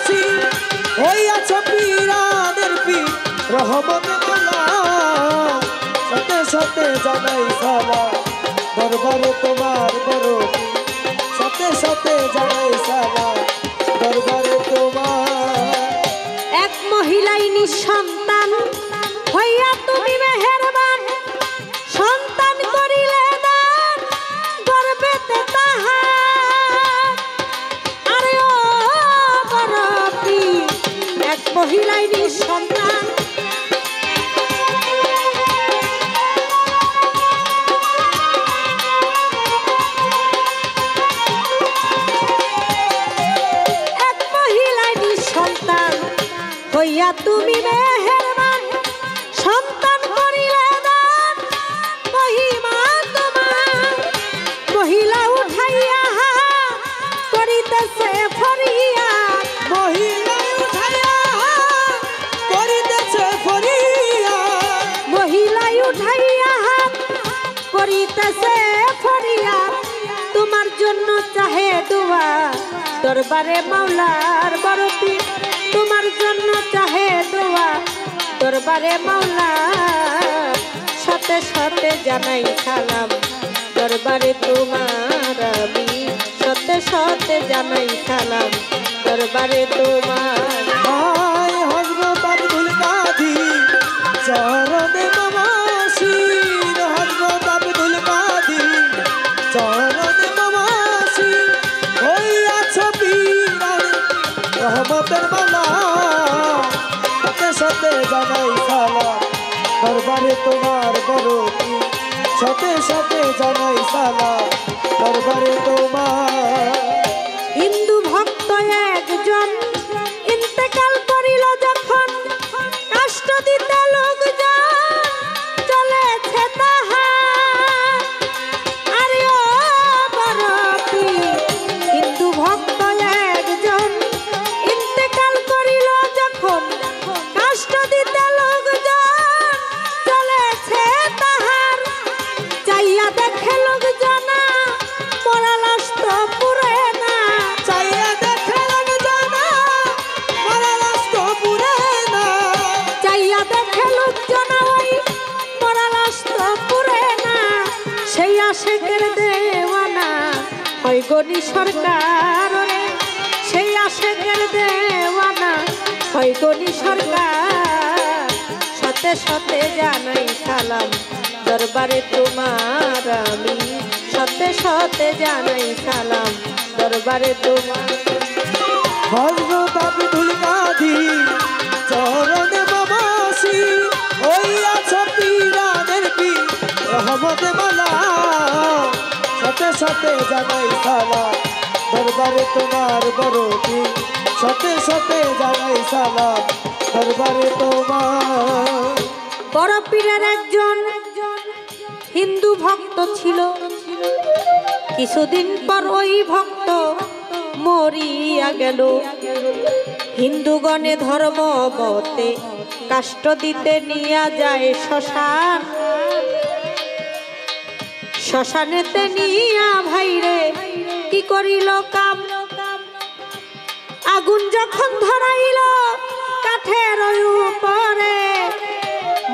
শির, হইয়াছ পীরানের পীর রহমতে মাওলা। শতে শতে জানাই সালাম দরবারে তোমার বড় পীর, শতে শতে জানাই সালাম দরবারে তোমার। এক মহিলাই নিঃসন্তান হইয়া তুমি মেহেরবান, সন্তান করিলে দান গর্বেতে তাহার। আরে ও বড় পীর, এক মহিলাই নিঃসন্তান, এক মহিলাই নিঃসন্তান হইয়া তুমি মেহেরবান, সন্তান করিলে দান মহিমা তোমার। মহিলা উঠাইয়া করিতেছে ফরিয়াদ, মহিলা উঠাইয়া করিতেছে ফরিয়াদ, মহিলা উঠাইয়া করিতেছে ফরিয়াদ। তোমার জন্য চাহে দোয়া দরবারে মাওলার বড় পীর, তোমার জন্য চাহে দোয়া দরবারে মাওলা। শতে শতে জানাই সালাম দরবারে তোমার আমি, শতে শতে জানাই সালাম দরবারে তোমার। হযরত আব্দুল কাদের চরণে মম শির, হযরত দরবারে তোমার বড় পীর সাথে সাথে জানাই সালাম দরবারে তোমার। হিন্দু ভক্ত একজন ইন্তেকাল করিল যখন কষ্ট দিতে লোকজন চলেছে তাহার। আরে ও বড় পীর, হিন্দু ভক্ত একজন ইন্তেকাল করিল যখন কষ্ট দিতে লোকজন চলেছে তাহার। চাইয়া দেখে লোকজন মরা লাশ তো পুরে না, চাইয়া দেখে লোকজন মরা লাশ তো পুরে না, চাইয়া দেখে লোকজন ওই মরা লাশ তো পুরে না। সেই আশেকের দেওয়ানা হয় গনি সরকার রে, সেই আশেকের দেওয়ানা হয় গনি সরকার। সাথে সাথে জানাই সালাম দরবারে তোমার আমি, সাথে সাথে জানাই সালাম দরবারে তোমার। হযরত আব্দুল কাদির চরণে বাবাসি ওই আছো পীরানের পীর রহমতে মালা সাথে সাথে জানাই সালাম দরবারে তোমার বড় পীর সাথে সাথে জানাই সালাম দরবারে তোমার। বড় পীরের একজন হিন্দু ভক্ত ছিল, কিছুদিন পর ওই ভক্ত মরিয়া গেল। হিন্দুগণে ধর্মবতে কাষ্ট দিতে নিয়া যায় শ্মশান, শ্মশানেতে নিয়া ভাইরে কি করিল কাম। আগুন যখন ধরাইল কাঠের উপরে,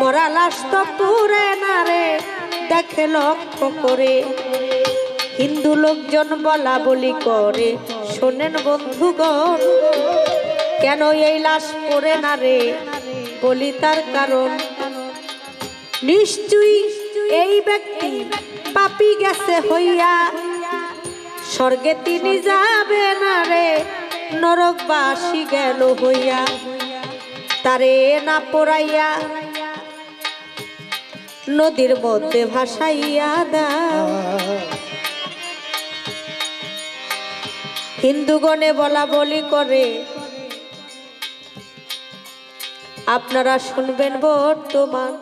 মরা লাশ তো পুরে না রে দেখে লক্ষ্য করে। হিন্দু লোকজন বলা বলি করে, শোনেন বন্ধুগণ কেন এই লাশ পড়ে না রে, বলি তার কারণ। নিশ্চয়ই এই ব্যক্তি পাপী গেছে হইয়া, স্বর্গে তিনি যাবে না রে নরকবাসী গেল হইয়া। তারে না পোড়াইয়া নদীর মধ্যে ভাসাইয়া দাও। হিন্দুগণে বলা বলি করে, আপনারা শুনবেন বর্তমান।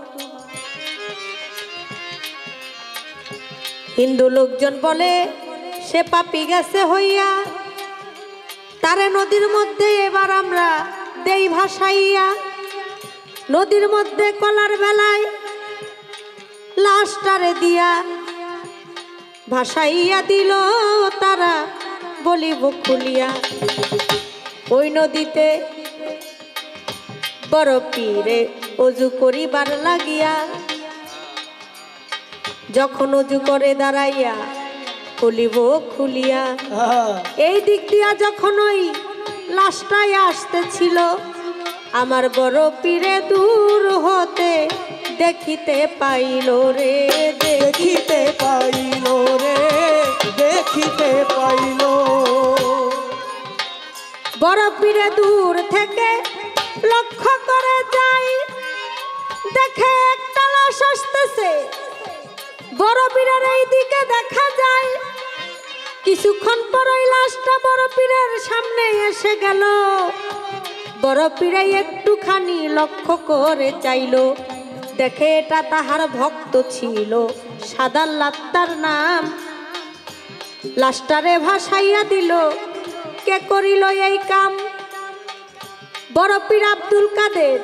হিন্দু লোকজন বলে সে পাপী গেছে হইয়া, তারে নদীর মধ্যে এবার আমরা দেই ভাসাইয়া। নদীর মধ্যে কলার বেলায় লাশটারে দিয়া ভাসাইয়া দিল তারা বলিব খুলিয়া। ওই নদীতে বড় পীরে অজু করিবার লাগিয়া, যখন অজু করে দাঁড়াইয়া খুলিব খুলিয়া। এই দিক দিয়া যখন ওই লাশটায় আসতেছিল, আমার বড় পীরে দূর হতে দেখিতে পাইল রে, দেখিতে পাইল রে, দেখিতে পাইল। বড় পীরে দূর থেকে লক্ষ্য করে যাই, দেখে একটা লাশ আসতেছে। বড় পীরের এই দিকে দেখা যায়, কিছুক্ষণ পর ওই লাশটা বড় পীরের সামনে এসে গেল। বড় পীরে একটুখানি লক্ষ্য করে চাইল, দেখে এটা তাহার ভক্ত ছিল, সাদা লাত্তার নাম। লাশটারে ভাসাইয়া দিল, কে করিল এই কাম? বড় পীর আব্দুল কাদের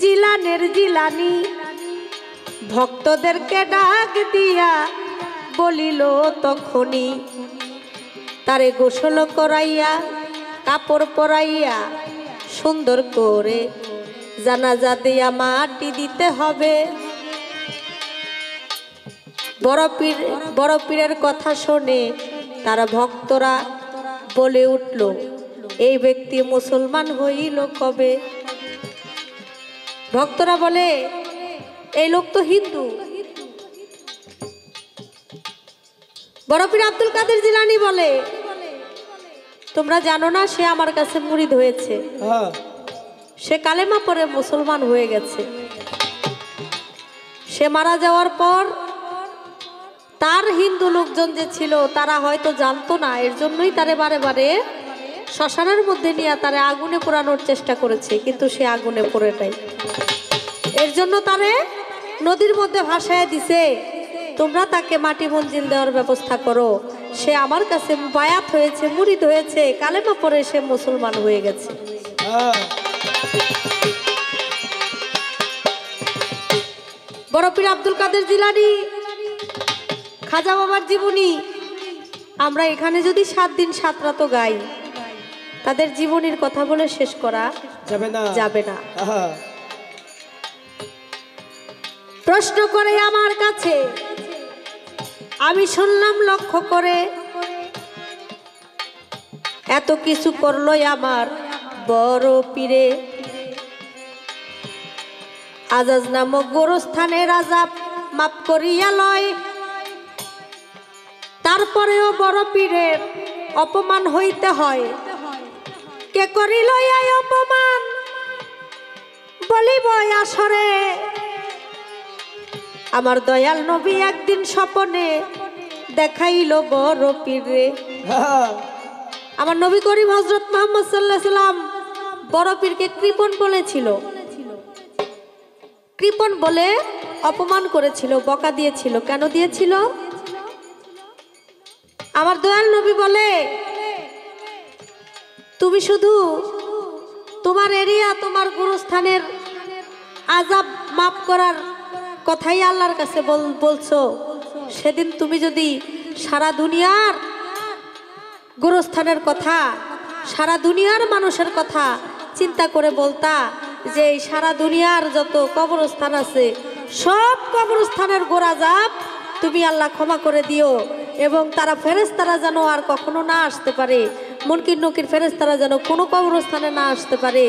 জিলানের জিলানি ভক্তদেরকে ডাক দিয়া বলিল তখনই, তারে গোসল করাইয়া কাপড় পরাইয়া সুন্দর করে জানাজা দিয়া মাটি দিতে হবে। বড় পীরের কথা শুনে তারা ভক্তরা বলে উঠল, এই ব্যক্তি মুসলমান হইল কবে? ভক্তরা বলে, এই লোক তো হিন্দু। বড় পীর আব্দুল কাদের জিলানী বলে, তোমরা জানো না সে আমার কাছে মুরিদ হয়েছে, সে কালেমা পরে মুসলমান হয়ে গেছে। সে মারা যাওয়ার পর তার হিন্দু লোকজন যে ছিল তারা হয়তো জানতো না, এর জন্যই তারে বারে বারে শ্মশানের মধ্যে নিয়ে তারে আগুনে পোড়ানোর চেষ্টা করেছে, কিন্তু সে আগুনে পড়ে নাই। এর জন্য তারে নদীর মধ্যে ভাসায় দিছে, তোমরা তাকে মাটি মঞ্জিল দেওয়ার ব্যবস্থা করো। সে আমার কাছে বায়াত হয়েছে, মুরিদ হয়েছে, কালেমা পড়ে সে মুসলমান হয়ে গেছে। বড় পীর আব্দুল কাদের জিলানী, খাজা বাবার জীবনী আমরা এখানে যদি 7 দিন 7 রাত গাই, তাদের জীবনীর কথা বলে শেষ করা যাবে না। প্রশ্ন করে আমার কাছে, আমি শুনলাম লক্ষ্য করে, এত কিছু করলো আমার বড় পীরে, আজাজ নামক গোরস্থানের আযাব মাপ করিয়া লয়, তারপরেও বড় পীরের অপমান হইতে হয়। কে করিল এই অপমান বলিব আসরে, আমার দয়াল নবী একদিন স্বপনে দেখাইল বড় পীরে। আমার নবী করিম হযরত মুহাম্মদ সাল্লাল্লাহু আলাইহি সাল্লাম বড় পীরকে কৃপণ বলেছিল, কৃপণ বলে অপমান করেছিল, বকা দিয়েছিল। কেন দিয়েছিল? আমার দয়াল নবী বলে, তুমি শুধু তোমার এরিয়া, তোমার গুরুস্থানের আযাব মাফ করার কথাই আল্লাহর কাছে বলছো, সেদিন তুমি যদি সারা দুনিয়ার গুরুস্থানের কথা, সারা দুনিয়ার মানুষের কথা চিন্তা করে বলতা যে সারা দুনিয়ার যত কবরস্থান আছে সব কবরস্থানের গোরাজাব তুমি আল্লাহ ক্ষমা করে দিও, এবং তারা ফেরেশতারা যেন আর কখনো না আসতে পারে, মুনকির নকির ফেরেশতারা যেন কোনো কবরস্থানে না আসতে পারে,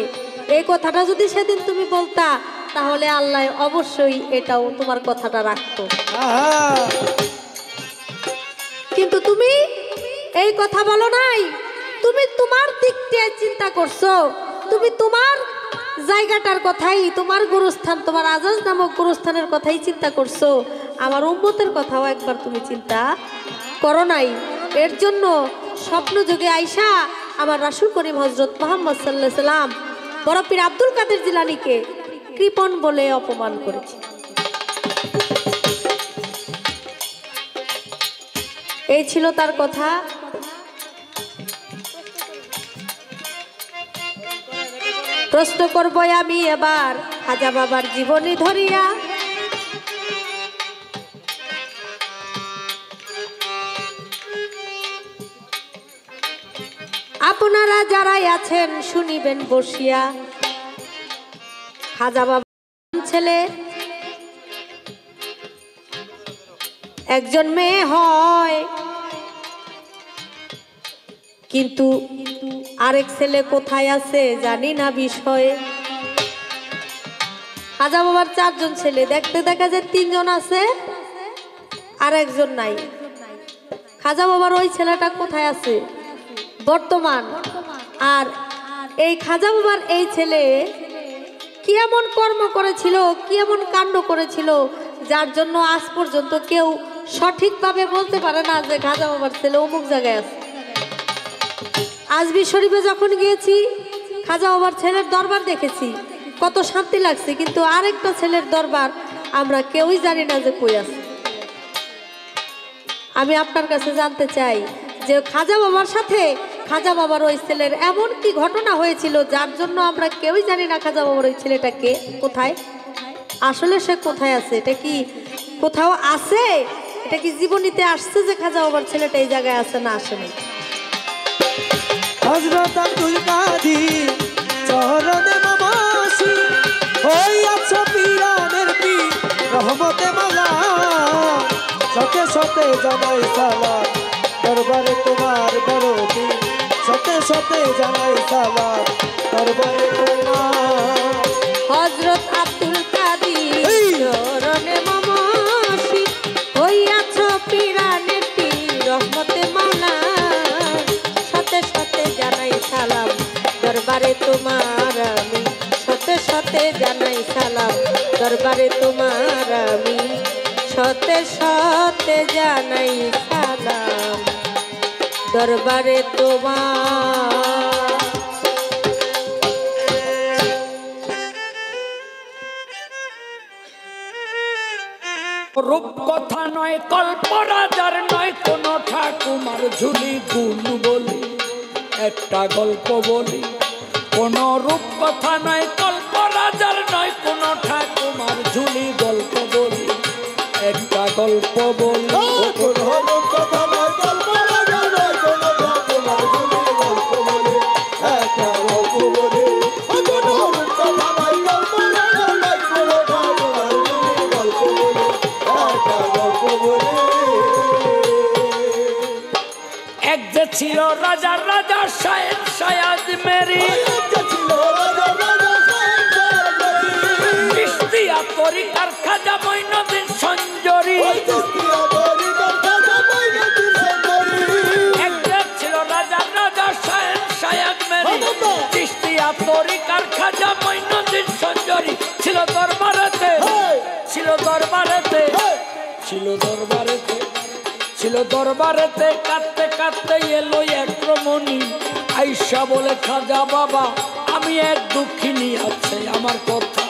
এই কথাটা যদি সেদিন তুমি বলতা, তাহলে আল্লাহ অবশ্যই এটাও তোমার কথাটা রাখতো। কিন্তু তুমি এই কথা বলো নাই, তুমি তোমার দিকটা চিন্তা করছো, তুমি তোমার জায়গাটার কথাই, তোমার গুরুস্থান, তোমার আজাজ নামক গুরুস্থানের কথাই চিন্তা করছো, আমার উম্মতের কথাও একবার তুমি চিন্তা করো নাই। এর জন্য স্বপ্ন যুগে আইসা আমার রাসূল করিম হযরত মুহাম্মদ সাল্লাল্লাহু আলাইহি সাল্লাম বড় পীর আব্দুল কাদের জিলানীকে কৃপণ বলে অপমান করেছে। এই ছিল তার কথা। প্রশ্ন করব আমি এবার খাজা বাবার জীবনী ধরিয়া, আপনারা যারাই আছেন শুনিবেন বসিয়া। খাজা বাবা ছেলে একজন মেয়ে হয়, কিন্তু আরেক ছেলে কোথায় আছে জানি না বিষয়ে। খাজা বাবার 4 জন ছেলে, দেখতে দেখা যায় 3 জন আছে আর একজন নাই। খাজা বাবার ওই ছেলেটা কোথায় আছে বর্তমান? আর এই খাজা বাবার এই ছেলে কি এমন কর্ম করেছিল, কি এমন কাণ্ড করেছিল, যার জন্য আজ পর্যন্ত কেউ সঠিকভাবে বলতে পারে না যে খাজা বাবার ছেলে অমুক জায়গায় আছে। আজমির শরীফে যখন গিয়েছি, খাজা বাবার ছেলের দরবার দেখেছি, কত শান্তি লাগছে, কিন্তু আরেকটা ছেলের দরবার আমরা কেউই জানি না যে কই আছে। আমি আপনার কাছে জানতে চাই যে খাজা বাবার সাথে খাজা বাবার ওই ছেলের এমন কি ঘটনা হয়েছিল যার জন্য আমরা কেউই জানি না খাজা বাবার ওই ছেলেটাকে কোথায়, আসলে সে কোথায় আছে, এটা কি কোথাও আছে, এটা কি জীবনীতে আসছে যে খাজা বাবার ছেলেটা এই জায়গায় আছে না আসেনি? হযরত আব্দুল কাদের চরণে নমস্ি হইয়াছো পীরানের পীর রহমতে মাওলা, সতে সতে জানাই সালাম দরবারে তোমার বড় পীর, সতে সতে জানাই সালাম দরবারে তোমার। হযরত আব্দুল কাদের চরণে নমস্ি হইয়াছো পীরানের পীর রহমতে মাওলা, সতে সতে জানাই সালাম দরবারে তোমার আমি, সতে সতে জানাই সালাম দরবারে তোমার আমি। সতে সতে জানাই সালাম দরবারে তোমার। রূপ কথা নয় কল্প রাজার নয় কোন ঠাকুমার ঝুলি গুণ বলি একটা গল্প বলি। কোন রূপ কথা নয় কল্প রাজার নয় কোন ঠাকুমার ঝুলি গল্প বলি একটা গল্প বলি। এক যে ছিল রাজা রাজা শায়েদ শায়াদ মেরি চিশতিয়া তরিকার খাজা মঈনুদ্দিন সঞ্জরি। এক যে ছিল রাজা রাজা শায়েদ শায়াদ মেরি চিশতিয়া তরিকার খাজা মঈনুদ্দিন সঞ্জরি। ছিল দরবারেতে ছিল দরবারেতে ছিল দরবারেতে ছিল দরবারেতে কাঁদতে কাঁদতে এলো এক রমণী আইসা বলে খাজা বাবা আমি এক দুঃখিনী আছে আমার কথা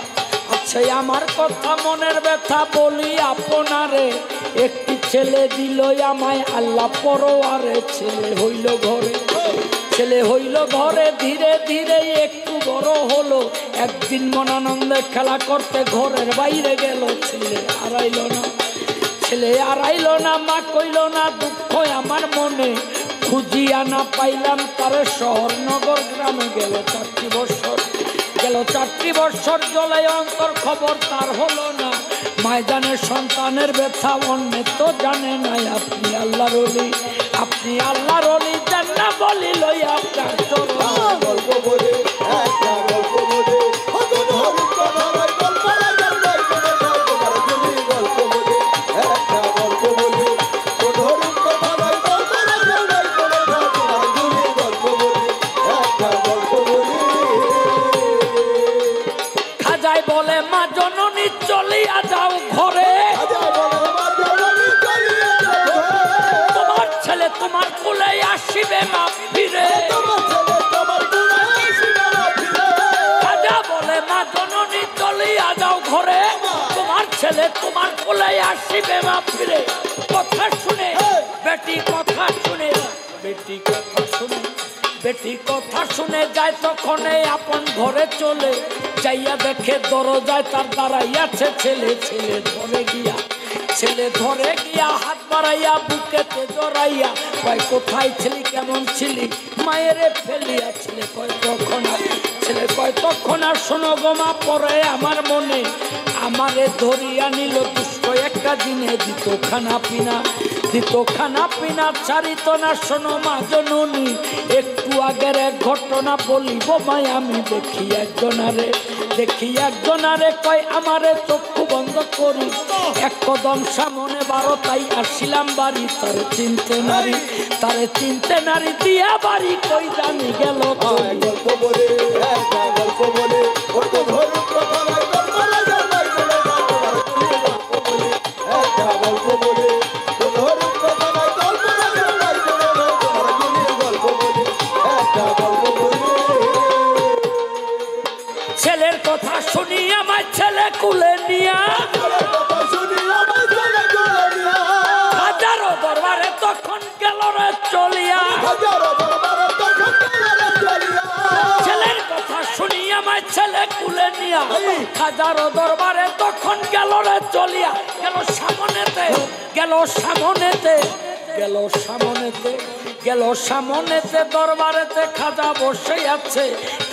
আছে আমার কথা মনের ব্যথা বলি আপনারে। একটি ছেলে দিল আমায় আল্লাহ পরোয়ারে ছেলে হইল ঘরে ছেলে হইল ঘরে ধীরে ধীরে একটু বড় হলো। একদিন মনানন্দে খেলা করতে ঘরের বাইরে গেল ছেলে হারাইল না ছেলে হারাইল না মা কইল না দুঃখ আমার মনে খুঁজিয়া না পাইলাম তারে শহর নগর গ্রামে গেল 4টি বছর গেল 4টি বছর জলে অন্তর খবর তার হলো না। মায় জানে সন্তানের ব্যথা অন্য তো জানে নাই। আপনি আল্লাহর ওলি আপনি আল্লাহর ওলি জান্না বলি লই আপনার চরণ গল্প বলে একটা গল্প বলে খাজাই বলে মা জননী চলিয়া যাও ঘরে তোমার ছেলে তোমার কোলে আসিবে মা ফিরে। খাজা বলে মা জননী চলিয়া যাও ঘরে তোমার ছেলে তোমার কোলে আসিবে মা ফিরে। কথা শুনে বেটি কথা শুনে বেটি কথা শুনে বেটি কথা শুনে যায় তখন আপন ঘরে চলে যাইয়া দেখে দরজায় তার দাঁড়াইয়াছে ছেলে ছেলে ধরে গিয়া হাত বাড়াইয়া বুকেতে জড়াইয়া কয় কোথায় ছিলি কেমন ছিলি মায়েরে ফেলিয়া ছেলে কয় তখন আর শোনো গোমা পরে আমার মনে আমারে ধরিয়া নিল দুষ্ট একটা দিনে দিত খানা পিনা চারিত না শোনো মা জননী। একটু আগের এক ঘটনা বলিব মাই আমি দেখি একজনারে কয় আমারে চক্ষু বন্ধ করি এক কদম সামনে 12 তাই আসিলাম বাড়ি তারে চিনতে নারী দিয়া বাড়ি কই জানি গেল গল্প বলে একটা গল্প বলে একটা গল্প বলে ছেলের কথা শুনি আমার ছেলে কুলে নিয়া হাজারো দরবারে তখন গেল রে চলিয়া। ছেলের কথা শুনি আমার ছেলে কুলে নিয়া হাজারো দরবারে তখন গেল রে চলিয়া। গেল সামনেতে দরবারেতে খাজা বসে আছে।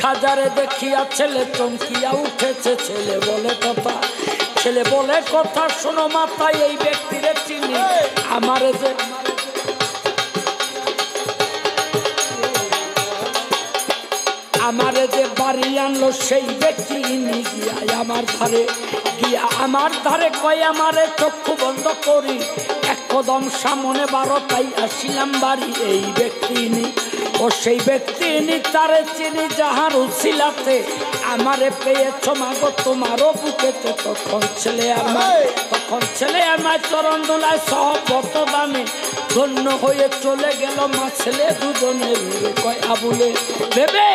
খাজারে দেখিয়া ছেলে চমকিয়া উঠেছে ছেলে বলে কথা শোনো মাথায় এই ব্যক্তিরে চিনি আমারে যে বাড়ি আনলো সেই ব্যক্তি গিয়া আমার ধারে কয় আমারে চক্ষু বন্ধ করি এক কদম সামনে 12 তাই আসিলাম বাড়ি এই ব্যক্তি ও সেই ব্যক্তি তারে চিনি যাহার উছিলাতে আমারে পেয়েছ মাগো তোমারও বুকেতে তখন ছেলে আমার যখন ছেলে আমার চরণ দোলায় সহবত দানে ধন্য হয়ে চলে গেল মা ছেলে দুজনে ভেবে কয় আবুলে ভেবে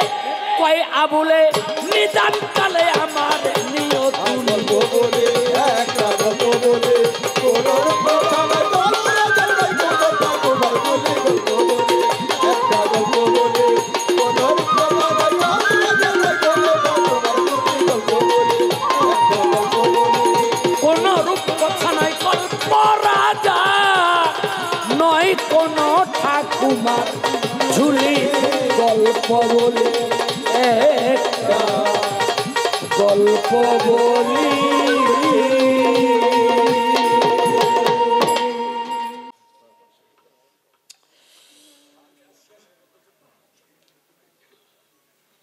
কয় আবুলে নিদান কালে আমার নিয়ত গল্প বলে একটা গল্প বলে কোনো কথা নাই বলা যায় না কোনো গল্প বলে একটা গল্প বলে কোনো কথা নাই বলা যায় না গল্প বলে একটা গল্প বলে কোন রূপ কথা নাই গল্প রাজা নয় কোন ঠাকুমার ঝুলি গল্প বলে একটা গল্প বলি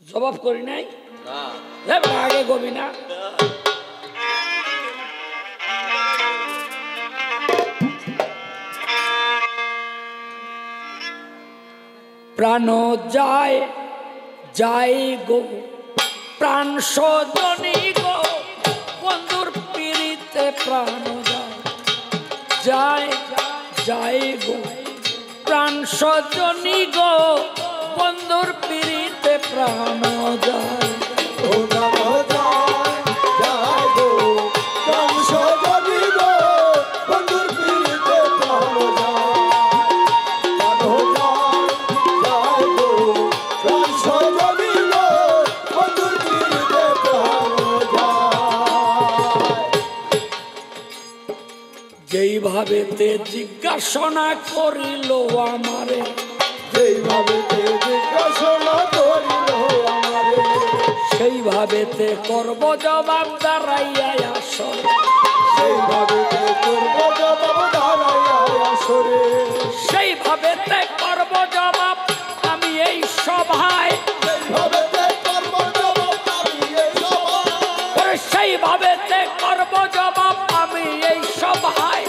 জবাব করি নাই আগে গবি না প্রাণ যায় যায় গো প্রাণ সজনী গো বন্ধুর পিড়িতে প্রাণ যায় যায় গো প্রাণ সজনী গো বন্ধুর পিড়িতে প্রাণ যায় ও নাম যায় গো প্রাণ সজনী গো বন্ধুর পিড়িতে প্রাণ যায় গো প্রাণ সজনী গো বন্ধুর পিড়িতে প্রাণ যায় যেইভাবে তে জিজ্ঞাসনা করিল আমারে যেইভাবে জিজ্ঞাসনা করিল আমারে সেইভাবে তে করব জবাব দাঁড়াইয়া আসর সেইভাবে করব জবাব দাঁড়াইয়া আসরে সেইভাবে তে করব জবাব আমি এই সভায় সেইভাবে করব জবাব আমি এই সভায় সেইভাবে তে করব জবাব আমি এই সভায়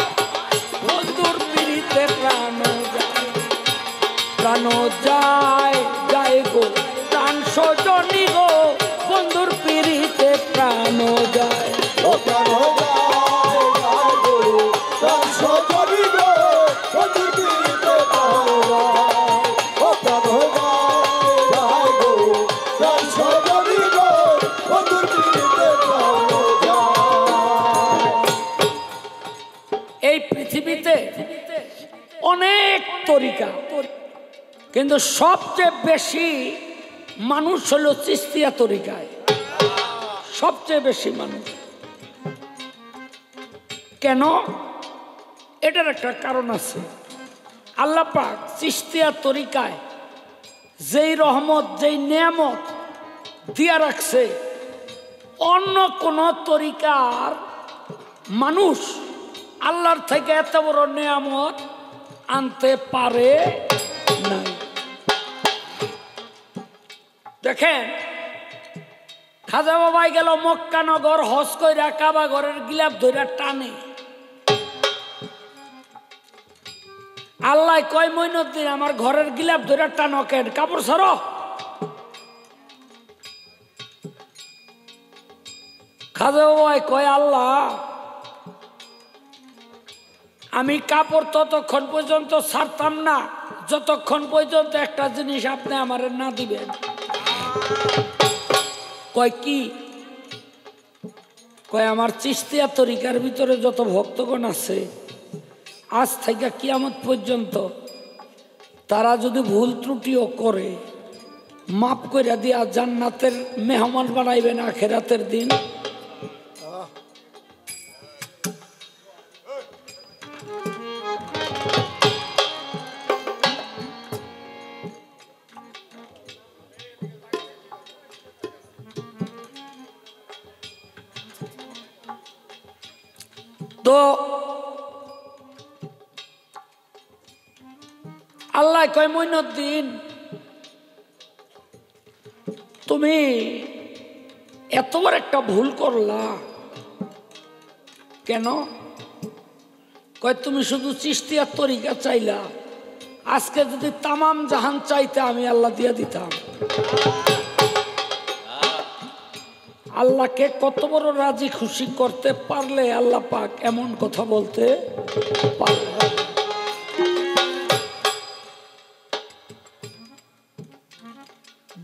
বন্ধুর পিড়িতে প্রাণ যায় যায় গো প্রাণ সজনী গো বন্ধুর পিড়িতে প্রাণ যায় ও প্রাণ যায় গো প্রাণ সজনী গো বন্ধুর পিড়িতে প্রাণ যায় ও প্রাণ যায় গো প্রাণ সজনী গো বন্ধুর পিড়িতে প্রাণ যায় এই পৃথিবীতে অনেক তরিকা কিন্তু সবচেয়ে বেশি মানুষ হলো চিস্তিয়া তরিকায় সবচেয়ে বেশি মানুষ কেন এটার একটা কারণ আছে আল্লাহ পাক চিস্তিয়া তরিকায় যেই রহমত যেই নিয়ামত দিয়া রাখছে অন্য কোন তরিকার মানুষ আল্লাহর থেকে এত বড় নিয়ামত আনতে পারে নাই দেখেন খাজা বাবাই গেল মক্কা নগর হজ কইরা কাবা ঘরের গিলাপ ধইরা টানে আল্লাহ কয় মইনুদ্দিন আমার ঘরের গিলাপ ধইরা টানো কেন কাপড় সরো খাজা বাবাই কয় আল্লাহ আমি কাপড় ততক্ষণ পর্যন্ত ছাড়তাম না যতক্ষণ পর্যন্ত একটা জিনিস আপনি আমার না দিবেন কয় কি কয় আমার চিস্তিয়া তরিকার ভিতরে যত ভক্তগণ আছে আজ থেকে কিয়ামত পর্যন্ত তারা যদি ভুল ত্রুটিও করে মাফ করে দিয়া জান্নাতের মেহমান বানাইবেন আখিরাতের দিন তো আল্লাহ কয় মইনুদ্দিন তুমি এত বড় একটা ভুল করলা কেন কয় তুমি শুধু চিস্তিয়ার তরিকা চাইলা আজকে যদি তামাম জাহান চাইতে আমি আল্লাহ দিয়ে দিতাম আল্লাহকে কত বড় রাজি খুশি করতে পারলে আল্লাহ পাক এমন কথা বলতে পারবে।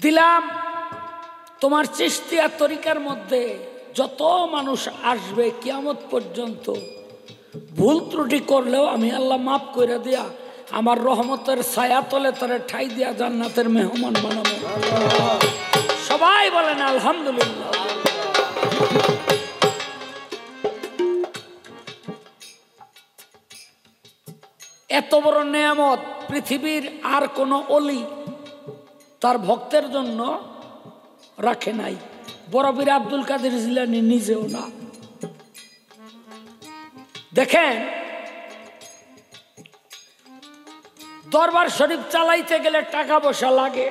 দিলাম তোমার চিশতিয়া তরিকার মধ্যে যত মানুষ আসবে কিয়ামত পর্যন্ত ভুল ত্রুটি করলেও আমি আল্লাহ মাফ করে দিয়া আমার রহমতের ছায়া তলে তারে ঠাই দিয়া জান্নাতের মেহমান বানাবো। সবাই বলেন আলহামদুলিল্লাহ। এত বড় নেয়ামত পৃথিবীর আর কোন অলি তার ভক্তের জন্য রাখে নাই, বড় পীর আব্দুল কাদের জিলানী নিজেও না। দেখেন দরবার শরীফ চালাইতে গেলে টাকা পয়সা লাগে,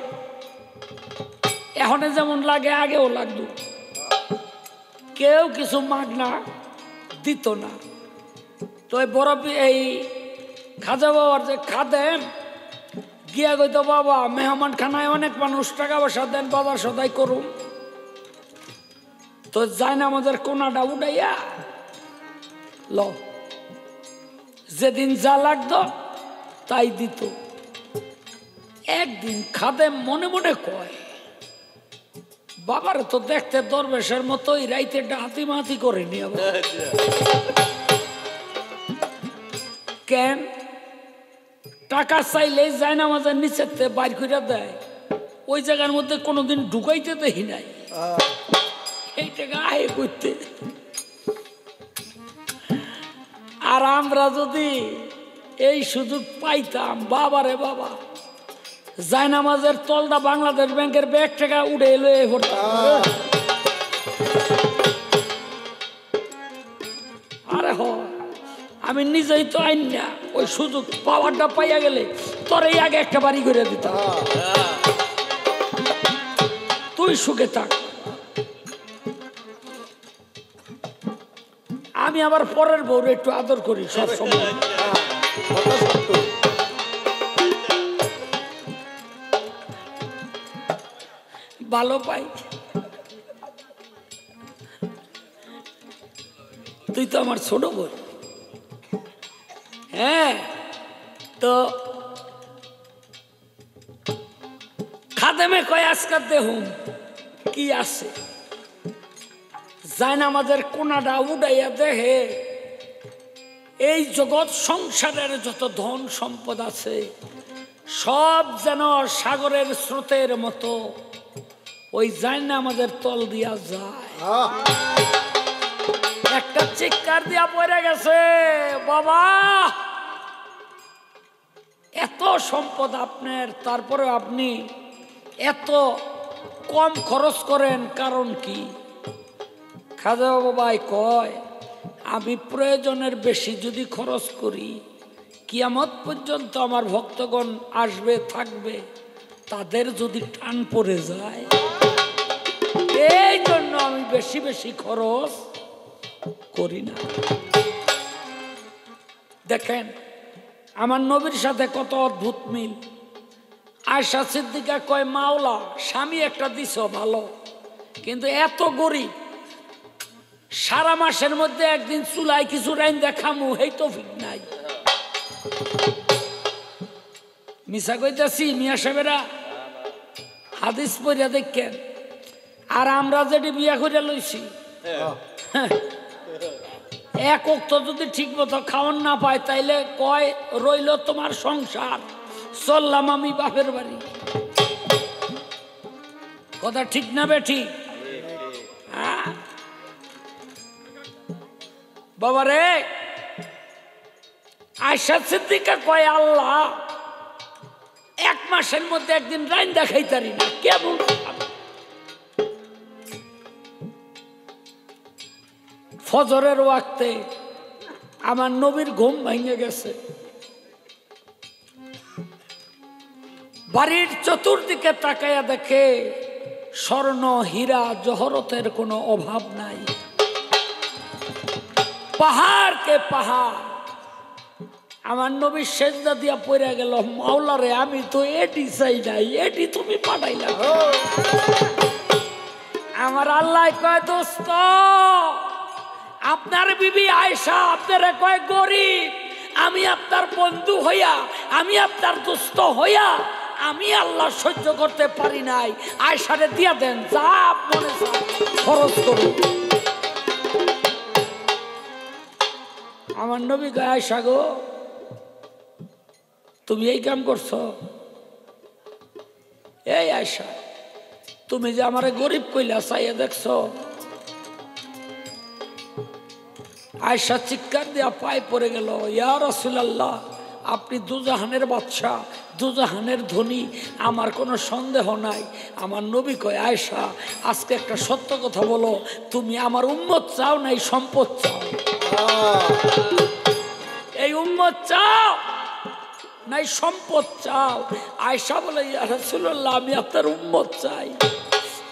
এখন যেমন লাগে আগেও লাগতো। কেউ কিছু মাগনা দিত না। তো বড় এই খাজা বাবার যে খাদেম গিয়া কইতো বাবা মেহমান খানায় অনেক মানুষ টাকা পয়সা দেন, বাজার সদাই করুন। তো যাই না আমাদের কোনাটা উঠাইয়া ল, যেদিন যা লাগতো তাই দিত। একদিন খাদেম মনে মনে কয় বাবার তো দেখতে দরবেশের মতোই রাইতে ডাহাতি মাহাতি করেনি আবার। কেন টাকা চাইলে যায় না মাঝে নিচের বাইর করে দেয়, ওই জায়গার মধ্যে কোনোদিন ঢুকাইতে দেখি নাই। এই টাকা আয় করতে আর আমরা যদি এই সুযোগ পাইতাম বাবারে বাবা জায়নামাজের তলটা বাংলাদেশ ব্যাংকের ব্যাগ টাকা উড়ে এলো এই পড়তাম। আরে হ আমি নিজেই তো আইন না, ওই সুযোগ পাওয়ারটা পাইয়া গেলে তোর এই আগে একটা বাড়ি করে দিতাম, তুই সুখে থাক। আমি আবার পরের বউরে একটু আদর করি সব সময়, ভালো পাই। তুই তো আমার ছোট বোন। হ্যাঁ তো খাদেমে কয় আজকাল দেখুন কি আছে, যায় না আমাদের কোনাটা উড়াইয়া দেখে এই জগৎ সংসারের যত ধন সম্পদ আছে সব যেন সাগরের স্রোতের মতো ওই যায় না আমাদের তল দিয়া যায়। একটা চিৎকার দিয়া পড়ে গেছে, বাবা এত সম্পদ আপনার, তারপরে আপনি এত কম খরচ করেন কারণ কি? খাজা বাবাই কয় আমি প্রয়োজনের বেশি যদি খরচ করি কিয়ামত পর্যন্ত আমার ভক্তগণ আসবে থাকবে, তাদের যদি টান পড়ে যায় এই জন্য আমি বেশি বেশি খরচ করি না। দেখেন আমার নবীর সাথে কত অদ্ভুত মিল। আয়েশা সিদ্দিকা কয় মাওলা স্বামী একটা দিছ ভালো, কিন্তু এত গরিব সারা মাসের মধ্যে একদিন চুলায় কিছু রাইন দেখামু এই তৌফিক নাই। মিশা কইতাছি মিয়া সাহেবেরা হাদিস পড়িয়া দেখেন। আর আমরা যেটি বিয়া করে লইছি এক ওক্ত যদি ঠিক মতো খাওয়ান না পায় তাইলে কয় রইল তোমার সংসার, চললাম আমি বাপের বাড়ি। কথা ঠিক না বেঠি? বাবা রে আয়েশা সিদ্দিকা কয় আল্লাহ এক মাসের মধ্যে একদিন রাইন দেখাইতারি না, কেমন? ফজরের ওয়াক্তে আমার নবীর ঘুম ভেঙে গেছে, বাড়ির চতুর্দিকে তাকাইয়া দেখে স্বর্ণ হীরা জহরতের কোনো অভাব নাই, পাহাড়কে পাহাড়। আমার নবী সেজদা দিয়া পড়ে গেল, মাওলা রে আমি তো এটি চাই নাই, এটি তুমি পাঠাইলা। আমার আল্লাহ কয় দোস্ত, আপনার বিবি আয়েশা আপনারা কয় গরিব, আমি আপনার বন্ধু হইয়া, আমি আপনার দোস্ত হইয়া আমি আল্লাহ সহ্য করতে পারি নাই, আয়েশারে দিয়া দেন, যা মনে চায় খরচ করুন। আমার নবী কয় আয়েশা গো, তুমি এই কাম করছো? এই আয়েশা, তুমি যে আমারে গরিব কইলা চাইয়া দেখছো? আয়েশা চিৎকার দিয়া পায়ে পড়ে গেল, ইয়া রাসূলুল্লাহ, আপনি দুজাহানের বাদশা, দুজাহানের ধনী, আমার কোনো সন্দেহ নাই। আমার নবী কয় আয়েশা, আজকে একটা সত্য কথা বলো, তুমি আমার উম্মত চাও নাই সম্পদ চাও? এই উম্মত চাও নাই সম্পদ চাও? আয়েশা বলে, ইয়া রাসূলুল্লাহ, আমি আপনার উম্মত চাই,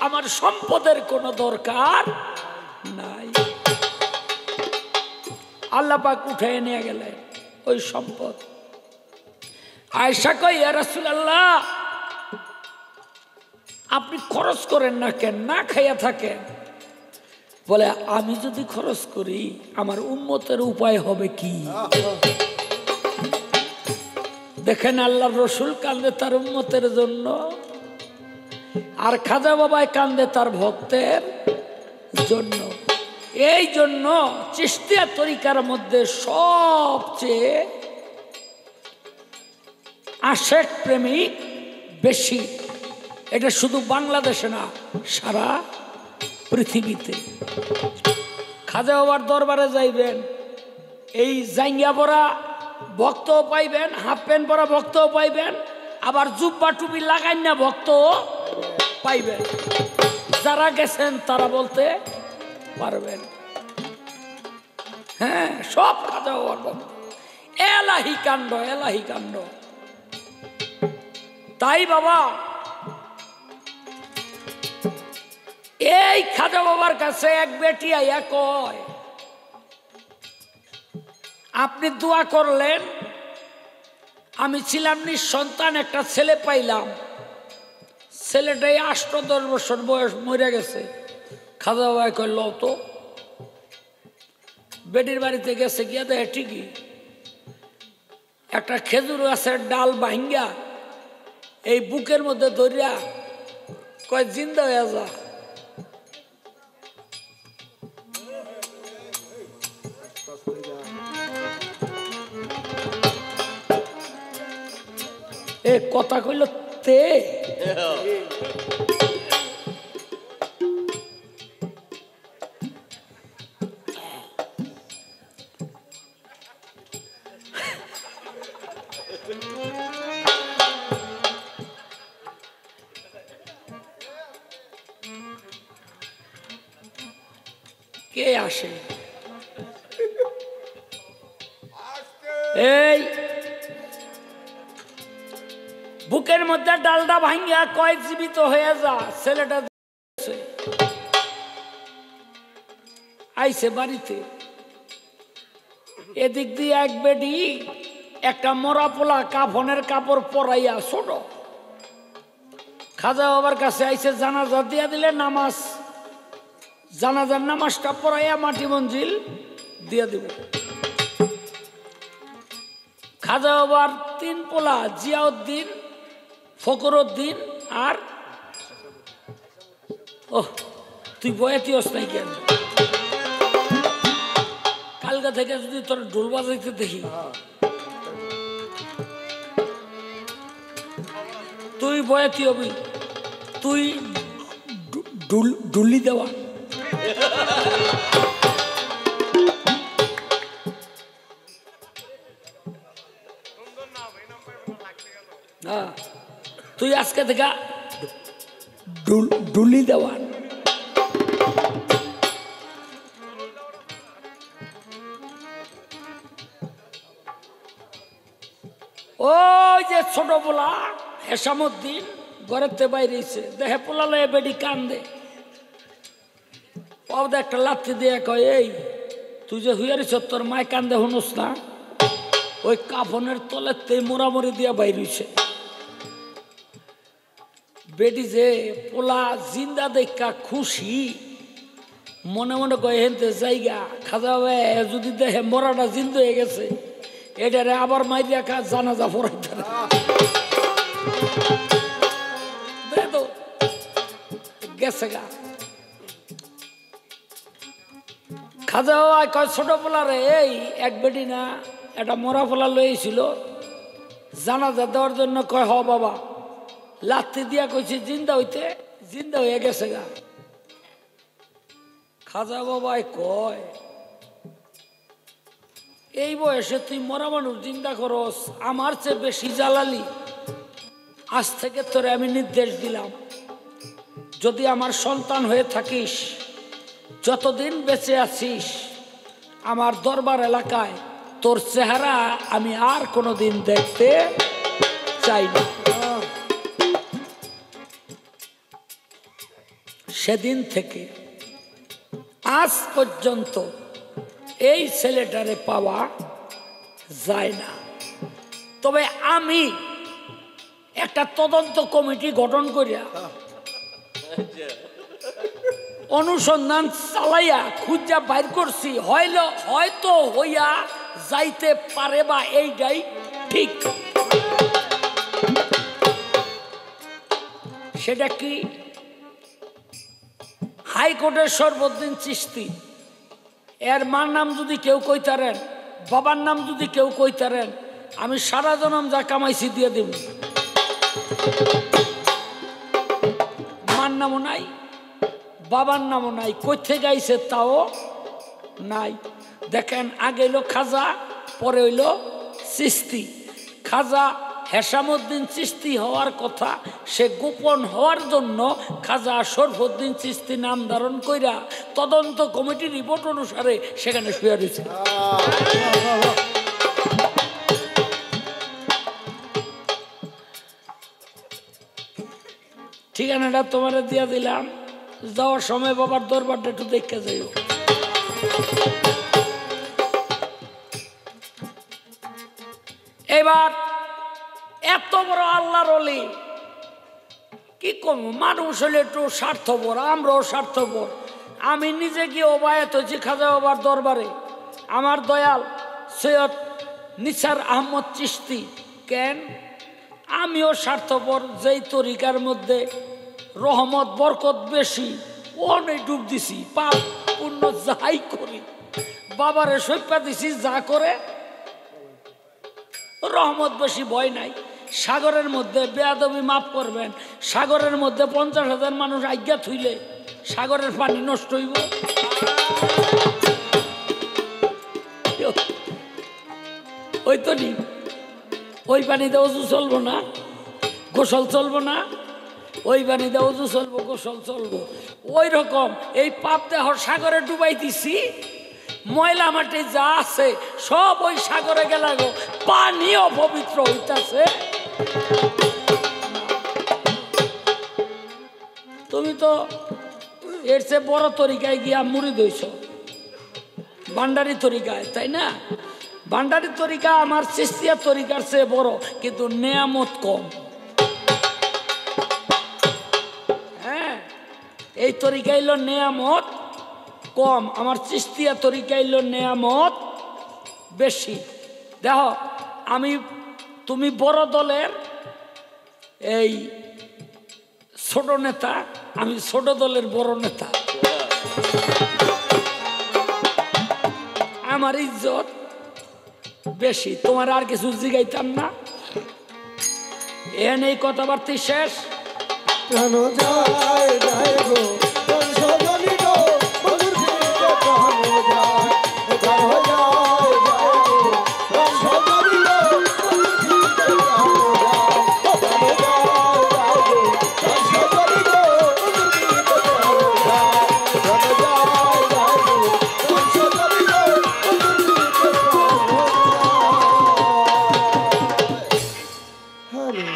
আমার সম্পদের কোনো দরকার নাই। আল্লাহ পাক উঠে নিয়ে গেলেন ওই সম্পদ। আয়েশা কয়, ইয়া রাসূলুল্লাহ, আপনি খরচ করেন না কেন, না খাইয়া থাকেন? বলে, আমি যদি খরচ করি আমার উম্মতের উপায় হবে কি? দেখেন আল্লাহর রসুল কান্দে তার উম্মতের জন্য, আর খাজা বাবাই কান্দে তার ভক্তের জন্য। এই জন্য চিশতিয়া তরিকার মধ্যে সবচেয়ে আশেক প্রেমিক বেশি। এটা শুধু বাংলাদেশে না, সারা পৃথিবীতে। খাজা বাবার দরবারে যাইবেন, এই জাঙ্গিয়া পরা ভক্তও পাইবেন, হাফ প্যান্ট পরা ভক্তও পাইবেন, আবার জুব্বা টুপি লাগাই না ভক্তও পাইবেন। যারা গেছেন তারা বলতে পারবেন। হ্যাঁ, সব খাজা বাবার ভক্ত। এলাহি কাণ্ড, এলাহি কাণ্ড। তাই বাবা, এই খাজা বাবার কাছে এক বেটি আইয়া কয়, আপনি দোয়া করলেন, আমি ছিলাম নিঃসন্তান, একটা ছেলে পাইলাম, ছেলেটাই 8-10 বছর বয়স, মরে গেছে। খাজা বাবা কয়, লও তো। বেটির বাড়িতে গেছে, গিয়া দেখে ঠিকই একটা খেজুর গাছের ডাল ভাঙ্গা এই বুকের মধ্যে ধরিয়া কয়, জিন্দা হয়ে যা। এ কথা কইল তে, কে আসে? এই বুকের মধ্যে ডালটা ভাঙ্গা কয়, জীবিত হয়ে যা। ছেলেটা আইছে বাড়িতে, এদিক দিয়ে এক বেডি একটা মরা পোলা কাফনের কাপড় পরাইয়া ছোট খাজা বাবার কাছে আইছে, জানাজা দিয়া দিলে নামাজ, জানাজার নামাজটা পড়াইয়া মাটি মঞ্জিল দিয়া দিব। খাজা বাবার 3 পোলা, জিয়াউদ্দিন, ফকরুদ্দিন আর তুই বয়াতিস নাই কেন? কালকা থেকে যদি তোর ঢোল বাজাইতে দেখি, তুই বয়াতি হবি, তুই ডুলি দেওয়া। তুই আজকে থেকে ডুলি দেওয়া। ওই যে ছোট পোলা হেসামুদ্দিন ঘরের বাইরেছে, দেখে পোলা লয়ে বেডি কান্দে, একটা লাথি দিয়ে কয়, এই তুই যে হুইয়ারিস তোর মায় কান্দে শুনুস না? ওই কাফনের তলে মোড়ামুড়ি দিয়া বাইরেছে। বেটি যে পোলা জিন্দা দেখা খুশি মনে মনে কয়ে হেনতে জায়গা খাজা যদি দেখে মরাটা জিন্দা হয়ে গেছে এটারে আবার মাইরিয়া জানাজা পড়াইতে গেছে গা খাজা বাবা কয় ছোট পোলারে এই এক বেটি না একটা মরা পোলা লইছিল জানাজা দেওয়ার জন্য কয় হ বাবা লাত্তি দিয়া কইছে জিন্দা হইতে জিন্দা হয়ে গেছে গা খাজা বাবাই কয় এই বয়সে তুই মরা মানুষ জিন্দা করস আমার চেয়ে বেশি জ্বালালি আজ থেকে তোরে আমি নির্দেশ দিলাম যদি আমার সন্তান হয়ে থাকিস যতদিন বেঁচে আছিস আমার দরবার এলাকায় তোর চেহারা আমি আর কোনোদিন দেখতে চাই না সেদিন থেকে আজ পর্যন্ত এই ছেলেটারে পাওয়া যায় না তবে আমি একটা তদন্ত কমিটি গঠন করিয়া অনুসন্ধান চালাইয়া খুঁজা বাইর করছি হয়তো হইয়া যাইতে পারে বা এইটাই ঠিক সেটা কি হাইকোর্টের সর্বদিন চিস্তি এর মার নাম যদি কেউ কইতারেন বাবার নাম যদি কেউ কইতারেন আমি সারা জনম যা কামাইছি দিয়ে দেব মার নামও নাই বাবার নামও নাই কোথা গাইছে তাও নাই দেখেন আগে হইল খাজা পরে হইল চিস্তি খাজা হেসামউদ্দিন চিস্তি হওয়ার কথা সে গোপন হওয়ার জন্য খাজা শরফুদ্দিন চিস্তি নাম ধারণ কইরা তদন্ত কমিটির রিপোর্ট অনুসারে সেখানে শুয়ে রয়েছে ঠিকানাটা তোমারে দিয়া দিলাম যাওয়ার সময় বাবার দরবারটা একটু দেখে যাইও এবার এত বড় আল্লাহর ওলি কি কম মানুষ হলে একটু স্বার্থপর আমরাও স্বার্থপর আমি নিজে গিয়ে ওবায়ত হয়েছি খাজা বাবার দরবারে আমার দয়াল সৈয়দ নিসার আহমদ চিশতি কেন আমিও স্বার্থপর যেই তরিকার মধ্যে রহমত বরকত বেশি অনেক ডুব দিছি পাপ পুণ্য যাই করি বাবারে সৈপা দিছি যা করে রহমত বেশি ভয় নাই সাগরের মধ্যে বেয়াদবি মাফ করবেন সাগরের মধ্যে 50,000 মানুষ আজ্ঞা থুইলে সাগরের পানি নষ্ট হইব ওই তো নি ওই পানিতে অজু চলবো না গোসল চলবো না ওই পানিতে অজু চলবো গোসল চলবো ওই রকম এই পাপ দেহ সাগরে ডুবাই দিছি ময়লা মাটি যা আছে সব ওই সাগরে গেল গো পানিও পবিত্র হইতাছে তুমি তো এর চেয়ে বড় তরিকায় গিয়া মুড়ি দইছ ভান্ডারি তরিকায় তাই না ভান্ডারি তরিকা আমার চিস্তিয়া তরিকার চেয়ে বড় কিন্তু নেয়ামত কম হ্যাঁ এই তরিকা হইল নেয়ামত কম আমার চিস্তিয়া তরিকা হইল নেয়ামত বেশি দেখো তুমি বড় দলের এই ছোট নেতা আমি ছোট দলের বড় নেতা আমার ইজ্জত বেশি তোমার আর কিছু জিগাইতাম না এন এই কথাবার্তা শেষ কেন যায় যায় গো সংশোধনী গো মধুর ফিরিতে কেন যায় কেন যায় যায় গো সংশোধনী গো মধুর ফিরিতে কেন যায় কেন যায় যায় গো সংশোধনী গো মধুর ফিরিতে কেন যায় কেন যায় যায় গো সংশোধনী গো মধুর ফিরিতে কেন যায় হরে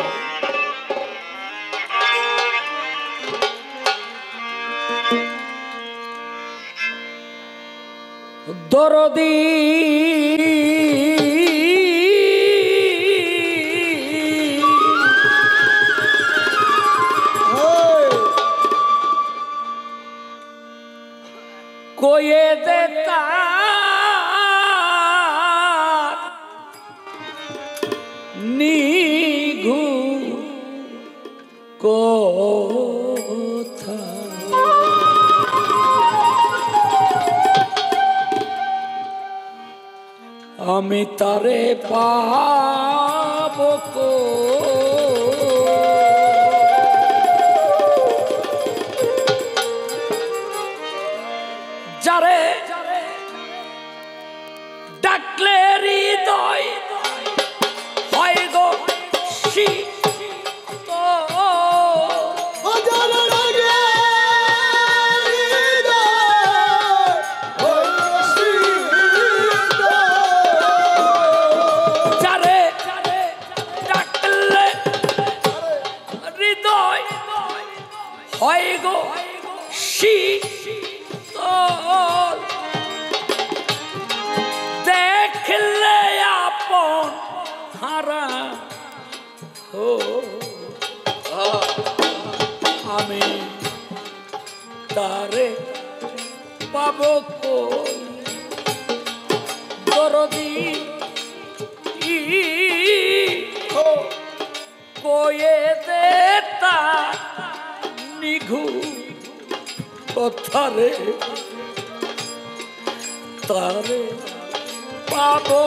দরদি নিঘু কথা আমি তারে পাবো যারে ডাকলে হৃদয় হয় গো যারে ডাকলে হৃদয় হয় গো শীতল দেখলে আপন হারা ও আমি তারে পাবো দরদি কয়ে দে তা নিঘু কথারে তারে পাবো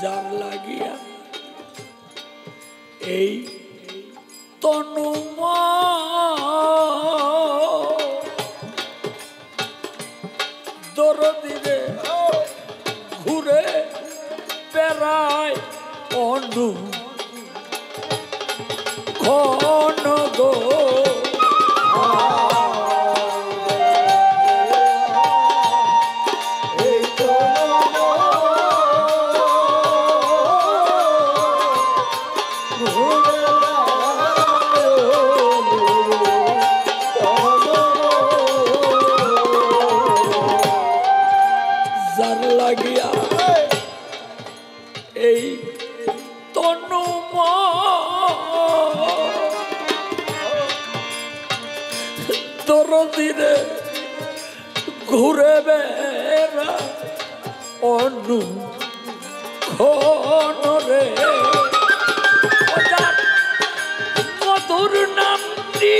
যার লাগিয়া এই তনু দরদিরে ঘুরে বেড়ায় অনু ঘন গো যার লাগিয়া এই তনু দরদিরে ঘুরে বেড়া অনু ঘনরে মধুর নামটি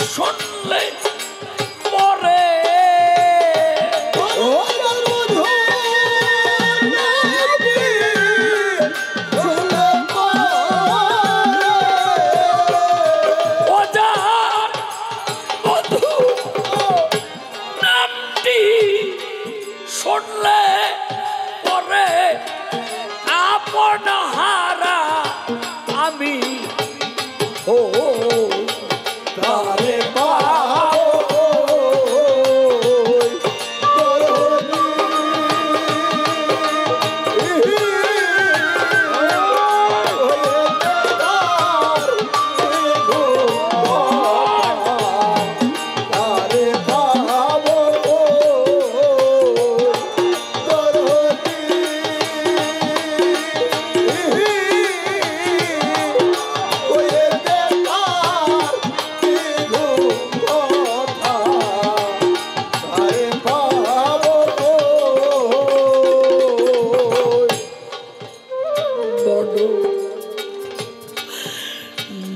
শুনলে পরে শুনলে পরে আপন হারা আমি ও তারে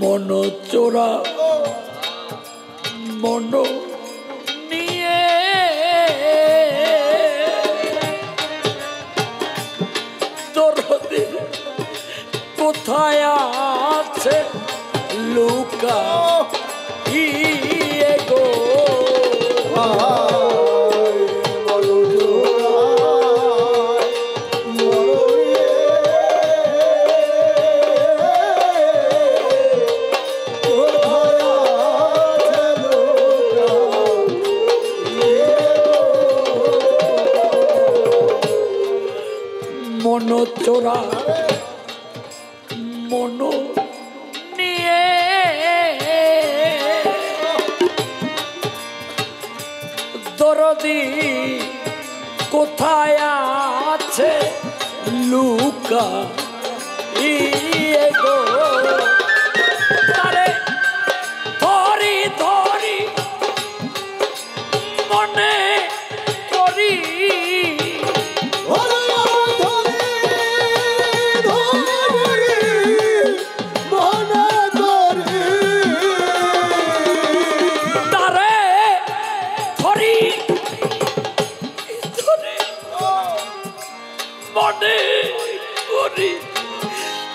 মন চোরা মন নিয়ে দরদি কোথায় আছে লুকা ইয়ে গো চোরা মনো নিয়ে দরদি কোথায় আছে লুকা গো তারে ধরি ধরি মনে করি তারে ধরি মনে করি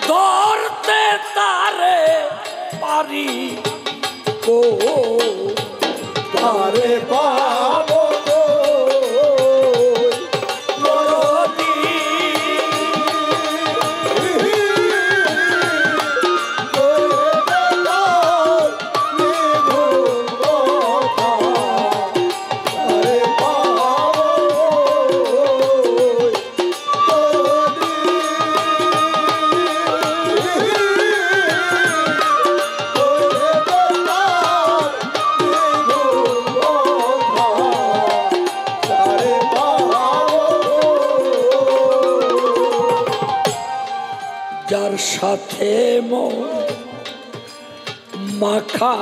ধরতে তারে পারি ও তারে পাবো দরদি যার সাথে মাখা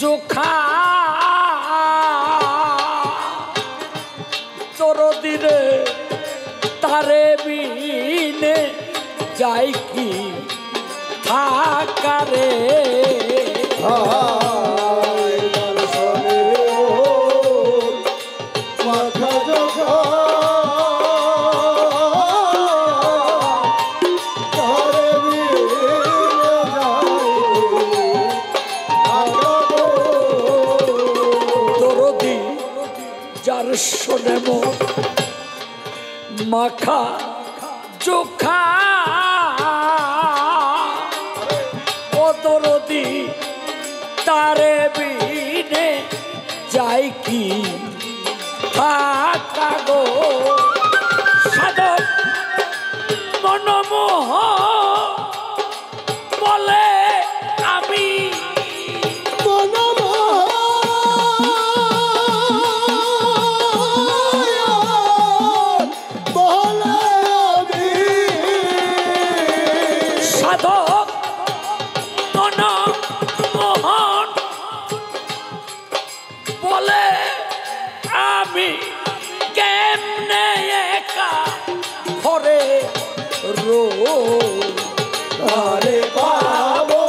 জোখা দরদিরে তারে বিনে যাই কি থাকারে মাথা জোখা দরদি যার শোনে মাখা চোখা ও দরদি তারে বিনে যাই কি থাকা গো সাধক মনমোহ বলে আমি সাধক মনমোহন বলে আমি কেমনে একা ঘরে রো তারে পাবো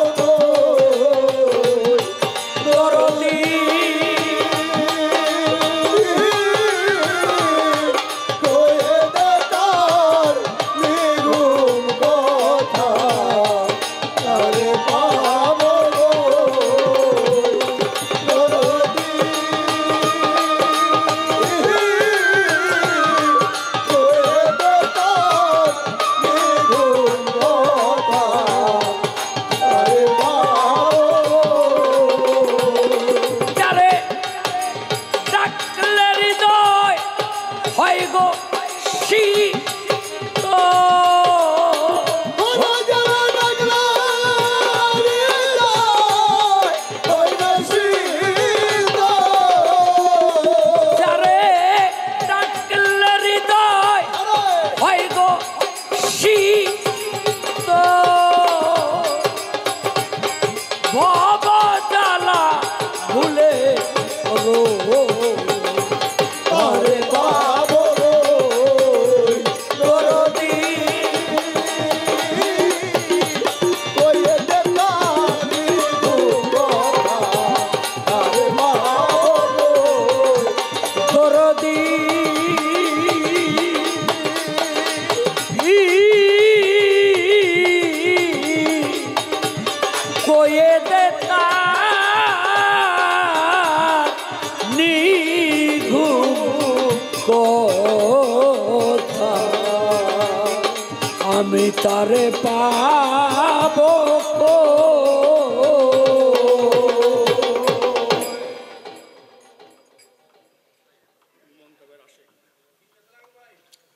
দরদি আমি তারে পাব